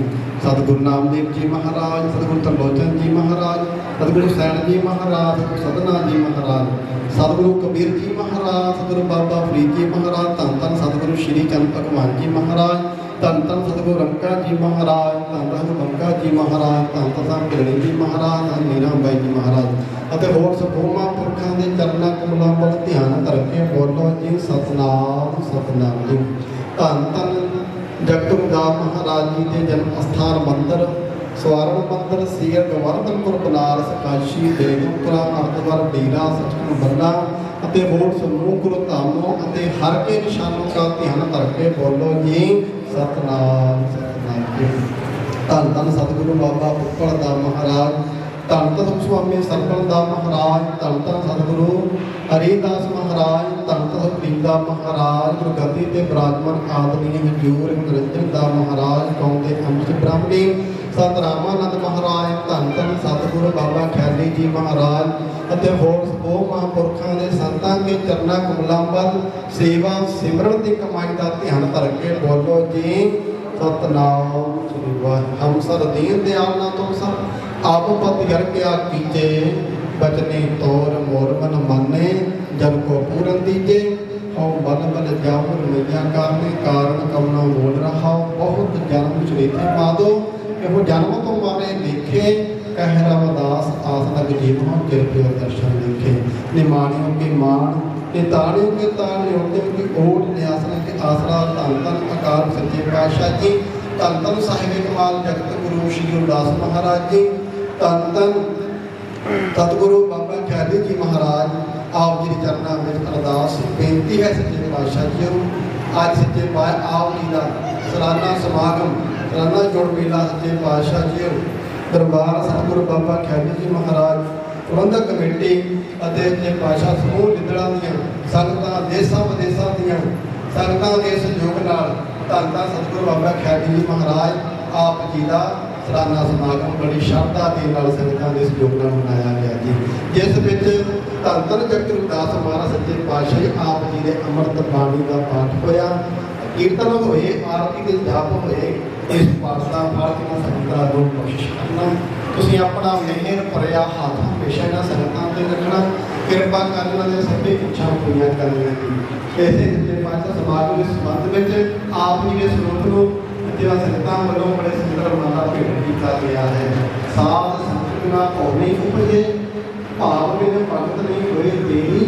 सतगुरु नामदेव जी महाराज, सतगुरु त्रिलोचन जी महाराज, सतगुरु सैन जी महाराज, सतगुरु सदना जी महाराज, सतगुरु कबीर जी महाराज, सतगुरु बाबा फरीद जी महाराज, धन धन सतगुरु श्री चंद भगवान जी महाराज, धन धन सतगुरु रंका जी महाराज, धन धन बंका जी महाराज, धन धन भिलणी जी महाराज, धन मीरा बाई जी महाराज ਅਤੇ ਹੋਰ ਸਭੋਮਾ ਪੁਰਖਾਂ ਦੇ ਚਰਨਾਂ ਕਮਲਾਂ ਵੱਲ ਧਿਆਨ ਧਰ ਕੇ ਬੋਲੋ ਜੀ ਸਤਨਾਮ ਸਤਨਾਮ ਜੀ। ਧੰਨ ਧੰਨ ਜਗਤਗੁਰੂ ਮਹਾਰਾਜ ਜੀ ਦੇ ਜਨਮ ਅਸਥਾਨ ਮੰਦਰ ਸਵਾਰਨ ਮੰਦਰ ਸੀਰ ਗਵਰਧਨਪੁਰ ਬਨਾਰਸ ਕਾਸ਼ੀ ਬੇਗਮਪੁਰਾ ਅਰਦਵਰ ਡੇਰਾ ਸਚਖੰਡ ਬੱਲਾ ਅਤੇ ਹੋਰ ਸਮੂਹ ਗੁਰੂ ਧਾਮੋਂ ਅਤੇ ਹਰ ਕੇ ਨਿਸ਼ਾਨੋਂ ਦਾ ਧਿਆਨ ਧਰ ਕੇ ਬੋਲੋ ਜੀ ਸਤਨਾਮ ਸਤਨਾਮ ਜੀ। ਧੰਨ ਧੰਨ ਸਤਿਗੁਰੂ ਬਾਬਾ ਉੱਪਲ ਦਾ ਮਹਾਰਾਜ, ਧੰਨ ਧੰਨ ਸੁਆਮੀ ਸਰਪਲ ਦਾ ਮਹਾਰਾਜ, ਧੰਨ ਧੰਨ ਸਤਿਗੁਰੂ ਹਰੀਦਾਸ ਮਹਾਰਾਜ, ਧੰਨ ਧੰਨ ਪ੍ਰੀਦਾ ਮਹਾਰਾਜ, ਗੁਰਗੱਦੀ ਤੇ ਬਿਰਾਜਮਾਨ ਆਦਮੀ ਹਜੂਰ ਨਿਰੰਜਨ ਦਾ ਮਹਾਰਾਜ, ਕੌਮ ਦੇ ਅੰਸ਼ ਬ੍ਰਾਹਮਣੀ ਸੰਤ ਰਾਮਾਨੰਦ ਮਹਾਰਾਜ, ਧੰਨ ਧੰਨ ਸਤਿਗੁਰੂ ਬਾਬਾ ਖੈਲੀ ਜੀ ਮਹਾਰਾਜ ਅਤੇ ਹੋਰ ਸਭੋ ਮਹਾਂਪੁਰਖਾਂ ਦੇ ਸੰਤਾਂ ਦੇ ਚਰਨਾਂ ਕਮਲਾਂ ਵੱਲ ਸੇਵਾ ਸਿਮਰਨ ਦੀ ਕਮਾਈ ਦਾ ਧਿਆਨ ਧਰ ਕੇ ਬੋਲੋ ਜੀ ਸਤਨਾਮ ਸ੍ਰੀ ਵਾਹਿਗੁਰੂ। ਹਮ ਸਰ ਦੀਨ ਦਿਆਲ ਨਾ ਤੁਮ ਸਰ ਆਪ ਪਤ ਕਰ ਕੇ ਆ ਕੀਜੇ, ਬਚਨੇ ਤੋਰ ਮੋਰ ਮਨ ਮਾਨੇ, ਜਨ ਕੋ ਪੂਰਨ ਦੀਜੇ, ਹਉ ਬਲ ਬਲ ਜਾਉ ਰਮਈਆ ਕਰਨੇ, ਕਾਰਨ ਕਮਨਾ ਬੋਲ ਰਹਾ ਬਹੁਤ ਜਨਮ ਚੁਰੀਤੇ ਮਾਦੋ, ਇਹੋ ਜਨਮ ਤੋਂ ਮਾਰੇ ਦੇਖੇ, ਕਹਿ ਰਵਦਾਸ ਆਸ ਲਗ ਜੀਵ ਹੋ ਕਿਰਪਿਓ ਦਰਸ਼ਨ ਦੇਖੇ, ਨਿਮਾਣਿਓ ਕੇ ਮਾਣ ਤੇ ਤਾਣਿਓ ਕੇ ਤਾਣ, ਨਿਉਟਿਓ ਕੀ ਓਟ, ਨਿਆਸਨਾ ਕੇ ਆਸਰਾ, ਧੰਨ ਧੰਨ ਅਕਾਲ ਸੱਚੇ ਪਾਤਸ਼ਾਹ ਜੀ, ਧੰਨ ਧੰਨ ਸਾਹਿਬ ਕਮਾਲ ਜਗਤ ਗੁਰੂ ਸ਼੍ਰੀ ਗੁਰਦਾਸ ਮਹਾਰਾਜ ਜੀ, ਧੰਨ ਧੰਨ ਸਤਿਗੁਰੂ ਬਾਬਾ ਖਿਆਲੀ ਜੀ ਮਹਾਰਾਜ। ਆਪ ਜੀ ਦੇ ਚਰਨਾਂ ਵਿੱਚ ਅਰਦਾਸ ਬੇਨਤੀ ਹੈ ਸੱਚੇ ਪਾਤਸ਼ਾਹ ਜੀ ਨੂੰ, ਅੱਜ ਸੱਚੇ ਪਾਤਸ਼ਾਹ ਆਪ ਜੀ ਦਾ ਸਾਲਾਨਾ ਸਮਾਗਮ, ਸਾਲਾਨਾ ਜੋੜ ਮੇਲਾ ਸੱਚੇ ਪਾਤਸ਼ਾਹ ਜੀ ਦਰਬਾਰ ਸਤਿਗੁਰੂ ਬਾਬਾ ਖਿਆਲੀ ਜੀ ਮਹਾਰਾਜ ਪ੍ਰਬੰਧਕ ਕਮੇਟੀ ਅਤੇ ਸੱਚੇ ਪਾਤਸ਼ਾਹ ਸਮੂਹ ਲਿੱਦੜਾਂ ਦੀਆਂ ਸੰਗਤਾਂ, ਦੇਸ਼ਾਂ ਵਿਦੇਸ਼ਾਂ ਦੀਆਂ ਸੰਗਤਾਂ ਦੇ ਸਹਿਯੋਗ ਨਾਲ ਧੰਨ ਧੰਨ ਸਤਿਗੁਰੂ ਬਾਬਾ ਖਿਆਲੀ ਜੀ ਮਹਾਰਾਜ ਆਪ ਜੀ ਦਾ ਸਾਲਾਨਾ ਸਮਾਗਮ ਬੜੀ ਸ਼ਰਧਾ ਦੇ ਨਾਲ ਸੰਗਤਾਂ ਦੇ ਸਹਿਯੋਗ ਨਾਲ ਮਨਾਇਆ ਗਿਆ ਜੀ, ਜਿਸ ਵਿੱਚ ਧੰਨ ਧੰਨ ਜਗਤ ਰਵਿਦਾਸ ਮਹਾਰਾਜ ਸੱਚੇ ਪਾਤਸ਼ਾਹ ਆਪ ਜੀ ਦੇ ਅੰਮ੍ਰਿਤ ਬਾਣੀ ਦਾ ਪਾਠ ਹੋਇਆ, ਕੀਰਤਨ ਹੋਏ, ਆਰਤੀ ਦੇ ਜਾਪ ਹੋਏ। ਇਸ ਪਾਠ ਦਾ ਫਲ ਕਿਨਾਂ ਸੰਗਤਾਂ ਨੂੰ ਕੋਸ਼ਿਸ਼ ਕਰਨਾ, ਤੁਸੀਂ ਆਪਣਾ ਮਿਹਰ ਭਰਿਆ ਹੱਥ ਹਮੇਸ਼ਾ ਇਹਨਾਂ ਸੰਗਤਾਂ ਤੇ ਰੱਖਣਾ, ਕਿਰਪਾ ਕਰਨ ਉਹਨਾਂ ਦੇ ਸਭੇ ਇੱਛਾ ਪੂਰੀਆਂ ਕਰਨੀਆਂ ਜੀ। ਇਸੇ ਸੱਚੇ ਪਾਤਸ਼ਾਹ ਸਮਾਗਮ ਦੇ ਸੰਬੰਧ ਵਿੱਚ ਆਪ ਜੀ ਦੇ ਸਰੂਪ ਨੂੰ ਜਿਹੜਾ ਸੰਗਤਾਂ ਵੱਲੋਂ ਬੜੇ ਸੁੰਦਰ ਮਾਤਾ ਭੇਟ ਕੀਤਾ ਗਿਆ ਹੈ। ਸਾਧ ਸੰਗਤ ਨਾ ਹੋਣੀ ਉਪਜੇ, ਭਾਵ ਬਿਨ ਭਗਤ ਨਹੀਂ ਹੋਏ ਦੇਣੀ,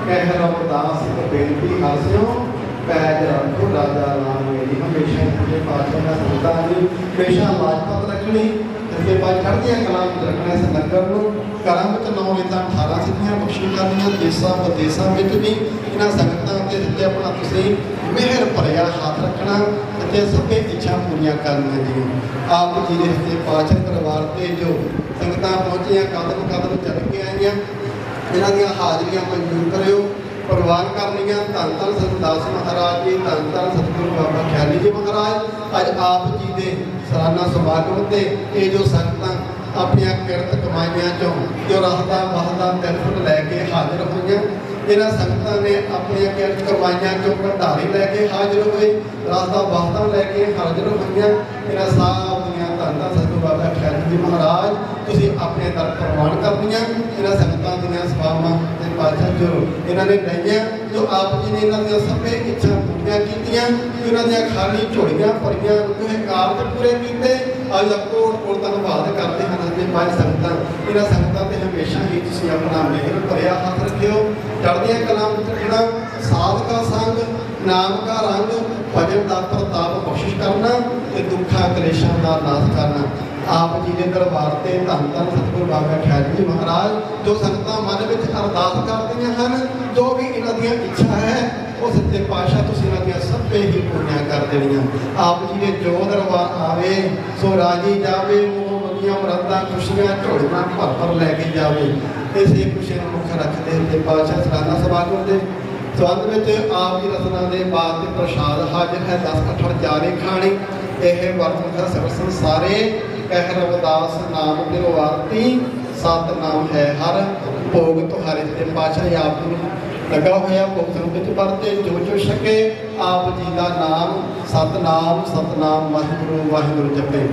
ਕਹਿ ਰਵਿਦਾਸ ਬੇਨਤੀ ਹਾਸਿਓ, ਪੈਜ ਰੱਖੋ ਰਾਜਾ ਨਾਮ ਮੇਰੀ। ਹਮੇਸ਼ਾ ਸੱਚੇ ਪਾਤਸ਼ਾਹ ਦਾ ਸੰਗਤਾਂ ਨੂੰ ਹਮੇਸ਼ਾ ਲਾਜਪਤ ਰੱਖਣੀ, ਸੱਚੇ ਪਾਤਸ਼ਾਹ ਚੜ੍ਹਦੀਆਂ ਕਲਾਂ ਵਿੱਚ ਰੱਖਣਾ। ਇਸ ਨਗਰ ਨੂੰ ਘਰਾਂ ਵਿੱਚ 9 ਵੇਦਾਂ 18 ਸਿੱਧੀਆਂ ਬਖਸ਼ੀ ਕਰਨੀਆਂ, ਦੇਸਾਂ ਵਿਦੇਸਾਂ ਵਿੱਚ ਵੀ ਇਹਨਾਂ ਸੰਗਤਾਂ ਤੇ ਸੱਚੇ ਆਪਣਾ ਤੁਸੀਂ ਮਿਹਰ ਭਰਿਆ ਹੱਥ ਰੱਖਣਾ ਅਤੇ ਸਭੇ ਇੱਛਾ ਪੂਰੀਆਂ ਕਰਨੀਆਂ ਜੀ। ਆਪ ਜੀ ਦੇ ਸੱਚੇ ਪਾਤਸ਼ਾਹ ਦਰਬਾਰ ਤੇ ਜੋ ਸੰਗਤਾਂ ਪਹੁੰਚੀਆਂ, ਕਦਮ ਕਦਮ ਚੱਲ ਕੇ ਆਈਆਂ, ਇਹਨਾਂ ਦੀਆਂ ਹਾਜ਼ਰੀਆਂ ਮਨਜ਼ੂਰ ਕਰਿਓ, ਪ੍ਰਵਾਨ ਕਰਨੀਆਂ। ਧੰਨ ਧੰਨ ਸਤਿਦਾਸ ਮਹਾਰਾਜ ਜੀ, ਧੰਨ ਧੰਨ ਸਤਿਗੁਰੂ ਬਾਬਾ ਖਿਆਲੀ ਜੀ ਮਹਾਰਾਜ। ਅੱਜ ਆਪ ਜੀ ਦੇ ਸਾਲਾਨਾ ਸਮਾਗਮ ਤੇ ਇਹ ਜੋ ਸੰਗਤਾਂ ਆਪਣੀਆਂ ਕਿਰਤ ਕਮਾਈਆਂ ਚੋਂ ਜੋ ਰਸਤਾ ਬਸਦਾ ਤਿਰਫਟ ਲੈ ਕੇ ਹਾਜ਼ਰ ਹੋਈਆਂ, ਇਹਨਾਂ ਸੰਗਤਾਂ ਨੇ ਆਪਣੀਆਂ ਕਿਰਤ ਕਮਾਈਆਂ ਚੋਂ ਭੰਡਾਰੇ ਲੈ ਕੇ ਹਾਜ਼ਰ ਹੋਏ, ਰਸਤਾ ਬਸਦਾ ਲੈ ਕੇ ਹਾਜ਼ਰ ਹੋਈਆਂ। ਇਹਨਾਂ ਸਭ ਦੀਆਂ ਧੰਨ ਧੰਨ ਸਤਿਗੁਰੂ ਬਾਬਾ ਖਿਆਲੀ ਜੀ ਮਹਾਰਾਜ ਤੁਸੀਂ ਆਪਣੇ ਦਰ ਪ੍ਰਵਾਨ ਕਰਨੀਆਂ। ਇਹਨਾਂ ਸੰਗਤਾਂ ਦੀਆਂ ਸੇਵਾਵਾਂ ਤੇ ਪਾਤਸ਼ਾਹ ਜੋ ਇਹਨਾਂ ਨੇ ਲਈਆਂ, ਜੋ ਆਪ ਜੀ ਨੇ ਇਹਨਾਂ ਦੀਆਂ ਸਭੇ ਇੱਛਾ ਪੂਰੀਆਂ ਕੀਤੀਆਂ, ਇਹਨਾਂ ਦੀਆਂ ਖਾਲੀ ਝੋਲੀਆਂ ਭਰੀਆਂ, ਰੁਕੇ ਕਾਰਜ ਪੂਰੇ ਕੀਤੇ। ਅੱਜ ਕੋਟ ਕੋਟ ਧੰਨਵਾਦ ਕਰਦੇ ਹਨ ਤੇ ਪੰਜ ਸੰਗਤਾਂ। ਇਹਨਾਂ ਸੰਗਤਾਂ ਤੇ ਹਮੇਸ਼ਾ ਹੀ ਤੁਸੀਂ ਆਪਣਾ ਮਿਹਰ ਭਰਿਆ ਹੱਥ ਰੱਖਿਓ, ਚੜ੍ਹਦੀਆਂ ਕਲਾਂ ਵਿੱਚ ਰੱਖਣਾ, ਸਾਧ ਕਾ ਸੰਗ, ਨਾਮ ਕਾ ਰੰਗ, ਭਜਨ ਦਾ ਪ੍ਰਤਾਪ ਬਖਸ਼ਿਸ਼ ਕਰਨਾ ਤੇ ਦੁੱਖਾਂ ਕਲੇਸ਼ਾਂ ਦਾ ਨਾਸ਼ ਕਰਨਾ। ਆਪ ਜੀ ਦੇ ਦਰਬਾਰ ਤੇ ਧੰਨ ਧੰਨ ਸਤਿਗੁਰੂ ਬਾਬਾ ਖਿਆਲੀ ਜੀ ਮਹਾਰਾਜ ਜੋ ਸੰਗਤਾਂ ਮਨ ਵਿੱਚ ਅਰਦਾਸ ਕਰਦੀਆਂ ਹਨ, ਜੋ ਵੀ ਇਹਨਾਂ ਦੀਆਂ ਇੱਛਾ ਹੈ ਉਹ ਸੱਚੇ ਪਾਤਸ਼ਾਹ ਤੁਸੀਂ ਇਹਨਾਂ ਦੀਆਂ ਸਭੇ ਹੀ ਪੂਰੀਆਂ ਕਰ ਦੇਣੀਆਂ। ਆਪ ਜੀ ਦੇ ਜੋ ਦਰਬਾਰ ਆਵੇ ਸੋ ਰਾਜੀ ਜਾਵੇ, ਉਹ ਮੰਗੀਆਂ ਮੁਰਾਦਾਂ ਖੁਸ਼ੀਆਂ ਝੋਲੀਆਂ ਭਰ ਭਰ ਲੈ ਕੇ ਜਾਵੇ। ਇਸੇ ਖੁਸ਼ੀ ਨੂੰ ਮੁੱਖ ਰੱਖਦੇ ਤੇ ਪਾਤਸ਼ਾਹ ਸਾਲਾਨਾ ਸਮਾਗਮ ਦੇ ਸੰਬੰਧ ਵਿੱਚ ਆਪ ਦੀ ਰਸਨਾ ਦੇ ਬਾਅਦ ਤੇ ਪ੍ਰਸ਼ਾਦ ਹਾਜ਼ਰ ਹੈ 10 ਅਠੜ ਜਾਰੇ ਖਾਣੇ ਇਹ ਵਰਤਨ ਹੈ ਸਭ ਸੰਸਾਰੇ ਕਹਿ ਰਵਿਦਾਸ ਨਾਮ ਦਿਲਵਾਰਤੀ ਸਤਨਾਮ ਹੈ ਹਰ ਭੋਗ ਤੁਹਾਰੇ ਤੇ ਪਾਤਸ਼ਾਹ ਆਪ ਨੂੰ ਲੱਗਾ ਹੋਇਆ ਭੋਗ ਸਰੂਪ ਵਿੱਚ ਪੜ੍ਹਦੇ ਜੋ ਛਕੇ ਆਪ ਜੀ ਦਾ ਨਾਮ ਸਤਨਾਮ ਸਤਨਾਮ ਵਾਹਿਗੁਰੂ ਜਪੇ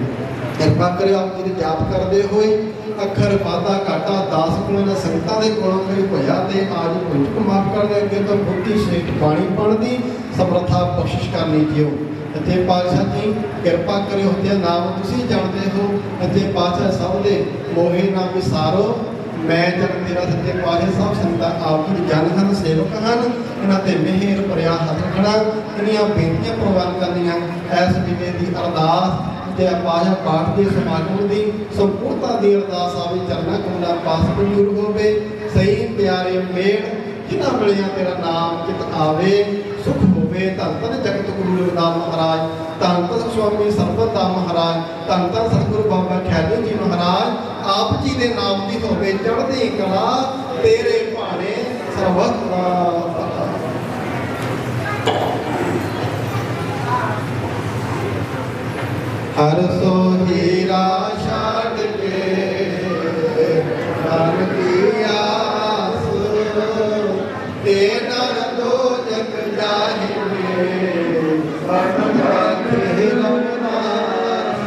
ਕਿਰਪਾ ਕਰੇ ਆਪ ਜੀ ਦੇ ਜਾਪ ਕਰਦੇ ਹੋਏ ਅੱਖਰ ਵਾਧਾ ਘਾਟਾ 10 ਗੁਣਾ ਸੰਗਤਾਂ ਦੇ ਕੋਲੋਂ ਕੋਈ ਹੋਇਆ ਤੇ ਆਜ ਪੁੰਜ ਮਾਫ ਕਰ ਦੇ ਅੱਗੇ ਤੋਂ ਬੁੱਧੀ ਸੇਠ ਬਾਣੀ ਪੜ੍ਹਦੀ ਸਮਰੱਥਾ ਬਖਸ਼ਿਸ਼ ਕਰਨੀ ਜਿਓ ਅਤੇ ਪਾਤਸ਼ਾਹ ਜੀ ਕਿਰਪਾ ਕਰਿਓ ਤੇ ਨਾਮ ਤੁਸੀਂ ਜਾਣਦੇ ਹੋ ਅਤੇ ਪਾਤਸ਼ਾਹ ਸਭ ਦੇ ਮੋਹੇ ਨਾ ਵਿਸਾਰੋ ਮੈਂ ਜਨ ਤੇਰਾ ਸੱਚੇ ਪਾਤਸ਼ਾਹ ਸਭ ਸੰਗਤਾਂ ਆਪ ਜੀ ਜਨ ਹਨ ਸੇਵਕ ਹਨ ਇਹਨਾਂ ਤੇ ਮਿਹਰ ਭਰਿਆ ਹੱਥ ਖੜਾ ਇੰਨੀਆਂ ਬੇਨਤੀਆਂ ਪ੍ਰਵਾਨ ਕਰਨੀਆਂ ਐਸ ਵੇਲੇ ਦੀ ਅਰਦਾਸ ਤੇ ਪਾਤਸ਼ਾਹ ਪਾਠ ਦੇ ਸਮਾਗਮ ਦੀ ਸੰਪੂਰਨਤਾ ਦੀ ਅਰਦਾਸ ਆਵੇ ਚਰਨਾਂ ਕਮਲਾ ਪਾਸ ਮਨਜ਼ੂਰ ਹੋਵੇ ਸਹੀ ਪਿਆਰੇ ਮੇੜ ਜਿਨ੍ਹਾਂ ਮਿਲਿਆ ਤੇਰਾ ਨਾਮ ਚਿਤ ਆਵੇ ਸੁਖ ਹੋਵੇ ਧੰਨ ਧੰਨ ਜਗਤ ਗੁਰੂ ਰਵਿਦਾਸ ਮਹਾਰਾਜ ਧੰਨ ਧੰਨ ਸੁਆਮੀ ਸਰਬਦਾ ਮਹਾਰਾਜ ਧੰਨ ਧੰਨ ਸਤਿਗੁਰੂ ਬਾਬਾ ਖਿਆਲੀ ਜੀ ਮਹਾਰਾਜ ਆਪ ਜੀ ਦੇ ਨਾਮ ਦੀ ਹੋਵੇ ਚੜ੍ਹਦੀ ਕਲਾ ਤੇਰੇ ਭਾਣੇ ਸਰਬਤ ਦਾ ਹਰ ਸੋ ਹੀਰਾ ਛੱਡ ਕੇ ਮਨ ਕੀ ਆਸ ਤੇ ਨਰ ਦੋ ਜਗ ਜਾਹਿਏ ਸਭ ਰਾਖੇ ਰਮਨਾਸ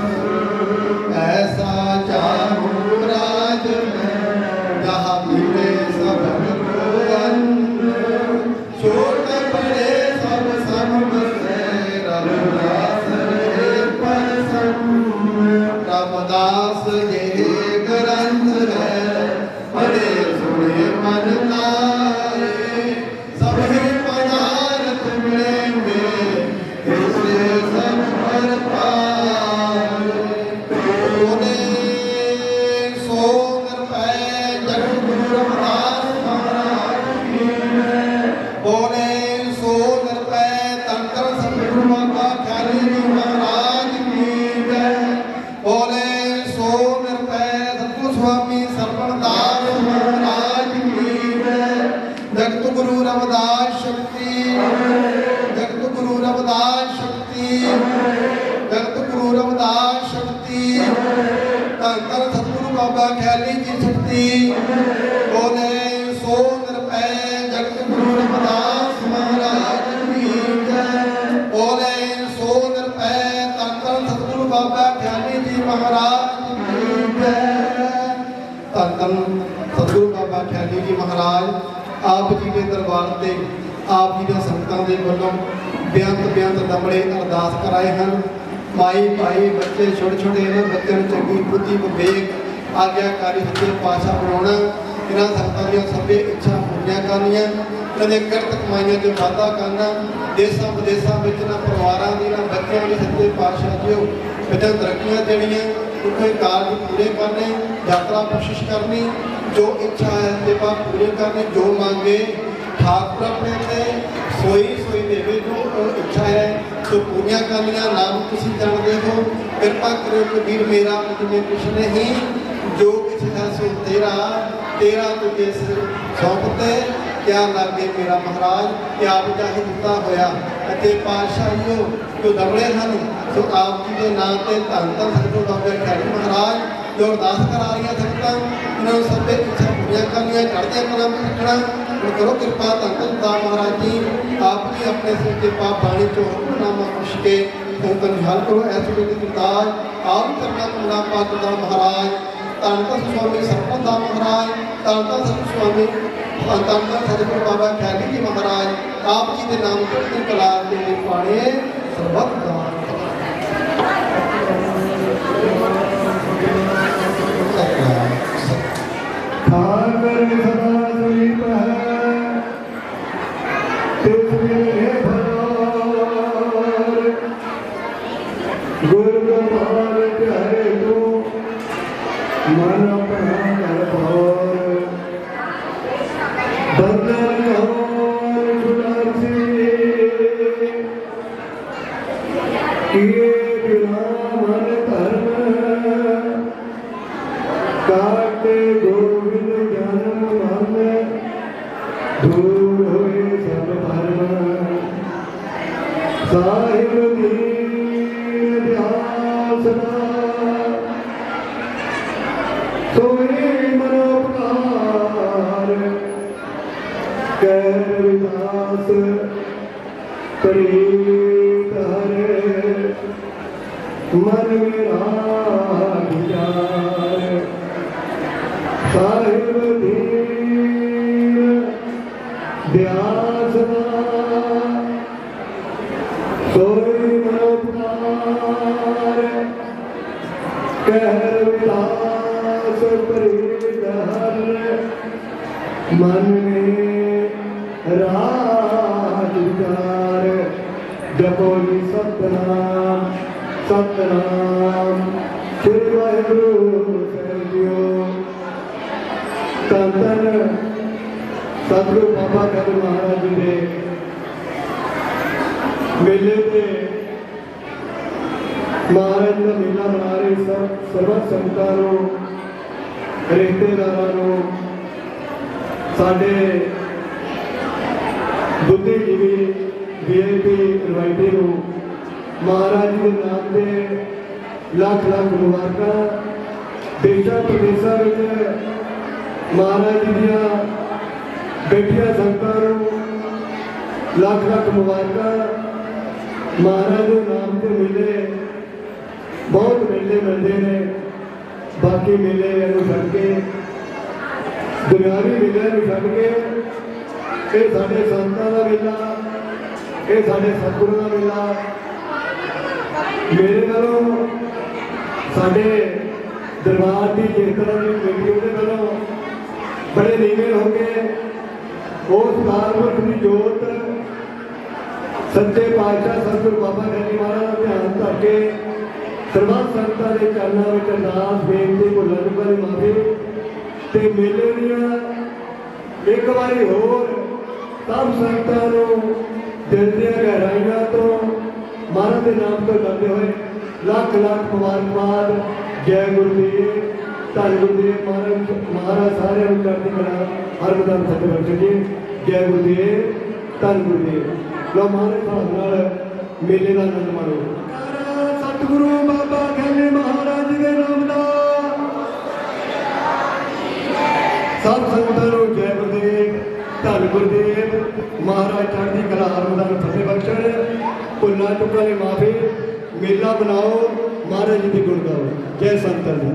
ਐਸਾ ਚਾਹੂ ਰਾਜ ਮੈਂ ਜਹਾਂ ਮਿਲੇ ਸਭ ਕੋ ਅੰਨ ਛੋਟ ਬੜੇ ਸਭ ਸਮਝੇ ਰਵਿਦਾਸ ਰਵਿਦਾਸ ਜੇ ਗ੍ਰੰਥ ਹੈ ਪੜੇ ਸੁਣੇ ਮਨ ਲਾਏ ਸਭੇ ਪਦਾਰਥ ਮਿਲੇਂਗੇ ਇਸੇ ਸਭ ਹਰ ਪਾਏ ਉਹਨੇ ਸੋ ਨਿਰਭੈ ਜਗਤ ਗੁਰੂ ਰਵਿਦਾਸ ਮਹਾਰਾਜ ਕੀ ਜੈ ਬੋਲੇ ਸੋ ਨਿਰਭੈ ਤੰਤਰ ਸਤਿਗੁਰੂ ਬਾਬਾ ਖਿਆਲੀ ਜੀ ਮਹਾਰਾਜ ਕੀ ਜੈ ਬੋਲੇ ਸੋ ਨਿਰਭੈ ਸਤਿਗੁਰੂ ਸੁਆਮੀ ਸਰਬਣਦਾਸ ਮਹਾਰਾਜ ਕੀ ਜੈ ਜਗਤ ਗੁਰੂ ਰਵਿਦਾਸ ਸ਼ਕਤੀ ਜਗਤ ਗੁਰੂ ਰਵਿਦਾਸ ਸ਼ਕਤੀ ਜਗਤ ਗੁਰੂ ਰਵਿਦਾਸ ਸ਼ਕਤੀ ਧੰਨ ਧੰਨ ਸਤਿਗੁਰੂ ਬਾਬਾ ਖਿਆਲੀ ਜੀ ਸ਼ਕਤੀ ਬੋਲੇ ਸੋ ਨਿਰਭੈ ਜਗਤ ਗੁਰੂ ਰਵਿਦਾਸ ਮਹਾਰਾਜ ਕੀ ਜੈ ਬੋਲੇ ਸੋ ਨਿਰਭੈ ਧੰਨ ਧੰਨ ਸਤਿਗੁਰੂ ਬਾਬਾ ਖਿਆਲੀ ਜੀ ਮਹਾਰਾਜ ਕੀ ਜੈ ਧੰਨ ਧੰਨ ਸਤਿਗੁਰੂ ਬਾਬਾ ਖਿਆਲੀ ਜੀ ਮਹਾਰਾਜ ਆਪ ਜੀ ਦੇ ਦਰਬਾਰ ਤੇ ਆਪ ਜੀ ਦੇ ਸੰਗਤਾਂ ਦੇ ਵੱਲੋਂ ਬੇਅੰਤ ਦਮੜੇ ਅਰਦਾਸ ਕਰਾਏ ਹਨ ਮਾਈ ਭਾਈ ਬੱਚੇ ਛੋਟੇ ਛੋਟੇ ਇਹਨਾਂ ਬੱਚਿਆਂ ਨੂੰ ਚੰਗੀ ਬੁੱਧੀ ਵਿਵੇਕ ਆਗਿਆਕਾਰੀ ਸੱਚੇ ਪਾਤਸ਼ਾਹ ਬਣਾਉਣਾ ਇਹਨਾਂ ਸੰਗਤਾਂ ਦੀਆਂ ਸਭੇ ਇੱਛਾ ਪੂਰੀਆਂ ਕਰਨੀਆਂ ਇਹਨਾਂ ਦੇ ਕਿਰਤ ਕਮਾਈਆਂ 'ਚ ਵਾਧਾ ਕਰਨਾ ਦੇਸ਼ਾਂ ਵਿਦੇਸ਼ਾਂ ਵਿੱਚ ਨਾ ਪਰਿਵਾਰਾਂ ਦੀ ਨਾ ਬੱਚਿਆਂ ਦੀ ਸੱਚੇ ਪਾਤਸ਼ਾਹ ਜੀਓ ਬੱਚਿਆਂ ਤਰੱਕੀਆਂ ਦੇਣੀਆਂ ਕੋਈ ਕਾਰਜ ਪੂਰੇ ਕਰਨੇ ਯਾਤਰਾ ਕੋਸ਼ਿਸ਼ ਕਰਨੀ ਜੋ ਇੱਛਾ ਹੈ ਤੇ ਬਾ ਪੂਰੇ ਕਰਨੇ ਜੋ ਮੰਗੇ ਠਾਕੁਰ ਆਪਣੇ ਤੇ ਸੋਈ ਦੇਵੇ ਜੋ ਉਹ ਇੱਛਾ ਹੈ ਸੋ ਪੂਰੀਆਂ ਕਰਨੀਆਂ ਨਾਮ ਤੁਸੀਂ ਜਾਣਦੇ ਹੋ ਕਿਰਪਾ ਕਰਿਓ ਕਬੀਰ ਮੇਰਾ ਮੁਝੇ ਕੁਛ ਨਹੀਂ ਜੋ ਕੁਛ ਹੈ ਸੋ ਤੇਰਾ ਤੁਝੇ ਸੌਂਪਤੇ ਕਿਆ ਲਾਗੇ ਮੇਰਾ ਮਹਾਰਾਜ ਕਿ ਆਪ ਚਾਹੇ ਦਿੱਤਾ ਹੋਇਆ ਅਤੇ ਪਾਤਸ਼ਾਹੀਓ ਜੋ ਦਮੜੇ ਹਨ ਸੋ ਆਪ ਜੀ ਦੇ ਨਾਂ ਤੇ ਧੰਨ ਧੰਨ ਸਤਿਗੁਰੂ ਬਾਬਾ ਖਿਆਲੀ ਮਹਾਰਾਜ ਜੋ ਅਰਦਾਸ ਕਰਾ ਰਹੀਆਂ ਸੰਗਤਾਂ ਇਹਨਾਂ ਨੂੰ ਸਭੇ ਇੱਛਾ ਪੂਰੀਆਂ ਕਰਨੀਆਂ ਚੜ੍ਹਦੀਆਂ ਕਲਾਂ ਵਿੱਚ ਰੱਖਣਾ ਹੁਣ ਕਰੋ ਕਿਰਪਾ ਧੰਨ ਧੰਨ ਦਾ ਮਹਾਰਾਜ ਜੀ ਆਪ ਜੀ ਆਪਣੇ ਸਿਰ ਤੇ ਪਾਪ ਬਾਣੀ ਚੋਂ ਹੁਕਮਨਾਮਾ ਪੁੱਛ ਕੇ ਸੰਗਤਾਂ ਨਿਹਾਲ ਕਰੋ ਐਸੇ ਵੇਲੇ ਕਰਤਾਜ ਆਪ ਕਰਨਾ ਕਮਲਾ ਪਾਕ ਦਾ ਮਹਾਰਾਜ ਧੰਨ ਧੰਨ ਸੁਆਮੀ ਸਰਬਤ ਦਾ ਮਹਾਰਾਜ ਧੰਨ ਧੰਨ ਸਤਿਗੁਰੂ ਸੁਆਮੀ ਧੰਨ ਧੰਨ ਸਤਿਗੁਰੂ ਬਾਬਾ ਖਿਆਲੀ ਜੀ ਮਹਾਰਾਜ ਆਪ ਜੀ ਦੇ ਨਾਮ ਚੜ੍ਹਦੀ ਕਲਾ ਦੇ ਪਾਣੇ ਸਰਬਤ ਦਾ ਸਾਗਰ ਸਦਾ ਸੁਰੀਤ ਹੈ ਤਿਸ ਮਿਲੇ ਭਰਾਰ ਗੁਰ ਗਮਾਰ ਪਿਆਰੇ ਤੂੰ ਮਨ ਆਪਣਾ ਘਰ ਭਾਰ ਬੰਦਨ ਹੋਰ ਛੁਡਾਸੀ ਸਾਹਿਬ ਦੀਨ ਅਧਿਆਸਨਾ ਸੋਈ ਮਨੋਪਕਾਰ ਕਹਿ ਵਿਦਾਸ ਪ੍ਰੀਤ ਹਰੇ ਮਨ ਮੇਰਾ ਵਿਚਾਰ ਸਾਹਿਬ ਦੀਨ ਦਿਆਸਨਾ ਸੋਈ ਮਨੋਪਕਾਰ ਕਹਿ ਵਿਦਾਸ ਪ੍ਰੀਤ ਹਰੇ ਮਨ ਮੇਰਾ ਵਿਚਾਰ ਜਪੋ ਜੀ ਸਤਨਾਮ ਸਤਨਾਮ ਸ੍ਰੀ ਵਾਹਿਗੁਰੂ ਸਾਹਿਬ ਜੀਓ। ਧੰਨ ਧੰਨ ਸਤਿਗੁਰੂ ਬਾਬਾ ਗਰਗ ਮਹਾਰਾਜ ਜੀ ਦੇ ਮੇਲੇ ਤੇ ਮਹਾਰਾਜ ਦਾ ਮੇਲਾ ਮਨਾ ਰਹੇ ਸਰਬ ਸੰਗਤਾਂ ਨੂੰ, ਰਿਸ਼ਤੇਦਾਰਾਂ ਨੂੰ, ਸਾਡੇ ਬੁੱਧੀਜੀਵੀ VIP ਇਨਵਾਈਟੀ ਨੂੰ ਮਹਾਰਾਜ ਜੀ ਦੇ ਨਾਮ ਤੇ ਲੱਖ ਲੱਖ ਮੁਬਾਰਕਾਂ। ਦੇਸ਼ਾਂ ਪ੍ਰਦੇਸ਼ਾਂ ਵਿੱਚ ਮਹਾਰਾਜ ਜੀ ਦੀਆਂ ਬੈਠੀਆਂ ਸੰਗਤਾਂ ਨੂੰ ਲੱਖ ਲੱਖ ਮੁਬਾਰਕਾਂ। ਮਹਾਰਾਜ ਦੇ ਨਾਮ ਤੇ ਮੇਲੇ ਬਹੁਤ ਮੇਲੇ ਮਿਲਦੇ ਨੇ, ਬਾਕੀ ਮੇਲੇ ਨੂੰ ਛੱਡ ਕੇ, ਦੁਨਿਆਵੀ ਮੇਲਿਆਂ ਨੂੰ ਛੱਡ ਕੇ ਇਹ ਸਾਡੇ ਸੰਤਾਂ ਦਾ ਮੇਲਾ, ਇਹ ਸਾਡੇ ਸਤਿਗੁਰਾਂ ਦਾ ਮੇਲਾ। ਮੇਰੇ ਵੱਲੋਂ ਸਾਡੇ ਦਰਬਾਰ ਦੀ ਜਿਸ ਤਰ੍ਹਾਂ ਦੀ ਕਮੇਟੀ ਉਹਦੇ ਵੱਲੋਂ ਬੜੇ ਨੀਵੇਂ ਹੋ ਕੇ ਉਸ ਕਾਰਪੁਰਖ ਦੀ ਜੋਤ ਸੱਚੇ ਪਾਤਸ਼ਾਹ ਸਤਿਗੁਰੂ ਬਾਬਾ ਗਰਗ ਮਹਾਰਾਜ ਦਾ ਧਿਆਨ ਧਰ ਕੇ ਸਰਬੱਤ ਸੰਗਤਾਂ ਦੇ ਚਰਨਾਂ ਵਿੱਚ ਅਰਦਾਸ ਬੇਨਤੀ ਭੁੱਲਾਂ ਚੁੱਕਾਂ ਦੀ ਮਾਫੀ ਤੇ ਮੇਲੇ ਦੀਆਂ ਇੱਕ ਵਾਰੀ ਹੋਰ ਸਭ ਸੰਗਤਾਂ ਨੂੰ ਦਿਲ ਦੀਆਂ ਗਹਿਰਾਈਆਂ ਤੋਂ ਮਹਾਰਾਜ ਦੇ ਨਾਮ ਤੋਂ ਕਰਦੇ ਹੋਏ ਲੱਖ ਲੱਖ ਮੁਬਾਰਕਬਾਦ। ਜੈ ਗੁਰਦੇਵ, ਧੰਨ ਗੁਰਦੇਵ ਮਹਾਰਾਜ ਸਾਰਿਆਂ ਨੂੰ ਚੜ੍ਹਦੀ ਕਲਾ ਹਰ ਬਦਨ ਸੱਚ ਬਖਸ਼ੇ ਜੀ। ਜੈ ਗੁਰਦੇਵ, ਧੰਨ ਗੁਰਦੇਵ। ਲੋ ਮਹਾਰਾਜ ਸਾਹਿਬ ਨਾਲ ਮੇਲੇ ਦਾ ਆਨੰਦ ਮਾਣੋ। ਸਤਿਗੁਰੂ ਬਾਬਾ ਗਰਗ ਮਹਾਰਾਜ ਦੇ ਨਾਮ ਦਾ ਸਭ ਸੰਗਤਾਂ ਨੂੰ ਜੈ ਗੁਰਦੇਵ, ਧੰਨ ਗੁਰਦੇਵ। ਮਹਾਰਾਜ ਚੜ੍ਹਦੀ ਕਲਾ ਹਰ ਬਦਨ ਫਤਿਹ ਬਖਸ਼ਣ, ਭੁੱਲਾਂ ਚੁੱਕਾਂ ਦੀ ਮਾਫੀ। ਮੇਲਾ ਬਣਾਓ, ਮਹਾਰਾਜ ਜੀ ਦੇ ਗੁਣ ਗਾਓ। ਜੈ ਸੰਤਾਂ ਜੀ।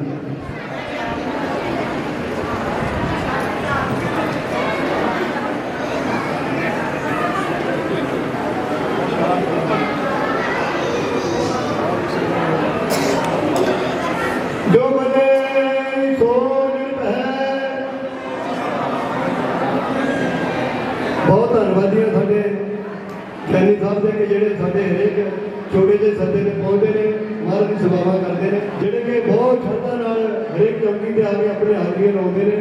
ਜੋ ਬਨੇ ਸੋ ਨਿਰਭ ਹੈ। ਬਹੁਤ ਧੰਨਵਾਦੀ ਹਾਂ ਸਾਡੇ ਗਿਆਨੀ ਸਾਹਿਬ ਦੇ ਕਿ ਜਿਹੜੇ ਸਾਡੇ ਹਰੇਕ ਛੋਟੇ ਜਿਹੇ ਸੱਦੇ ਨੇ ਪਹੁੰਚਦੇ ਨੇ, ਮਹਾਰਾਜ ਦੀ ਸੇਵਾਵਾਂ ਕਰਦੇ ਨੇ, ਜਿਹੜੇ ਕਿ ਬਹੁਤ ਸ਼ਰਧਾ ਨਾਲ ਹਰੇਕ ਚੌਕੀ ਤੇ ਆ ਕੇ ਆਪਣੀ ਹਾਜ਼ਰੀਆਂ ਲਾਉਂਦੇ ਨੇ।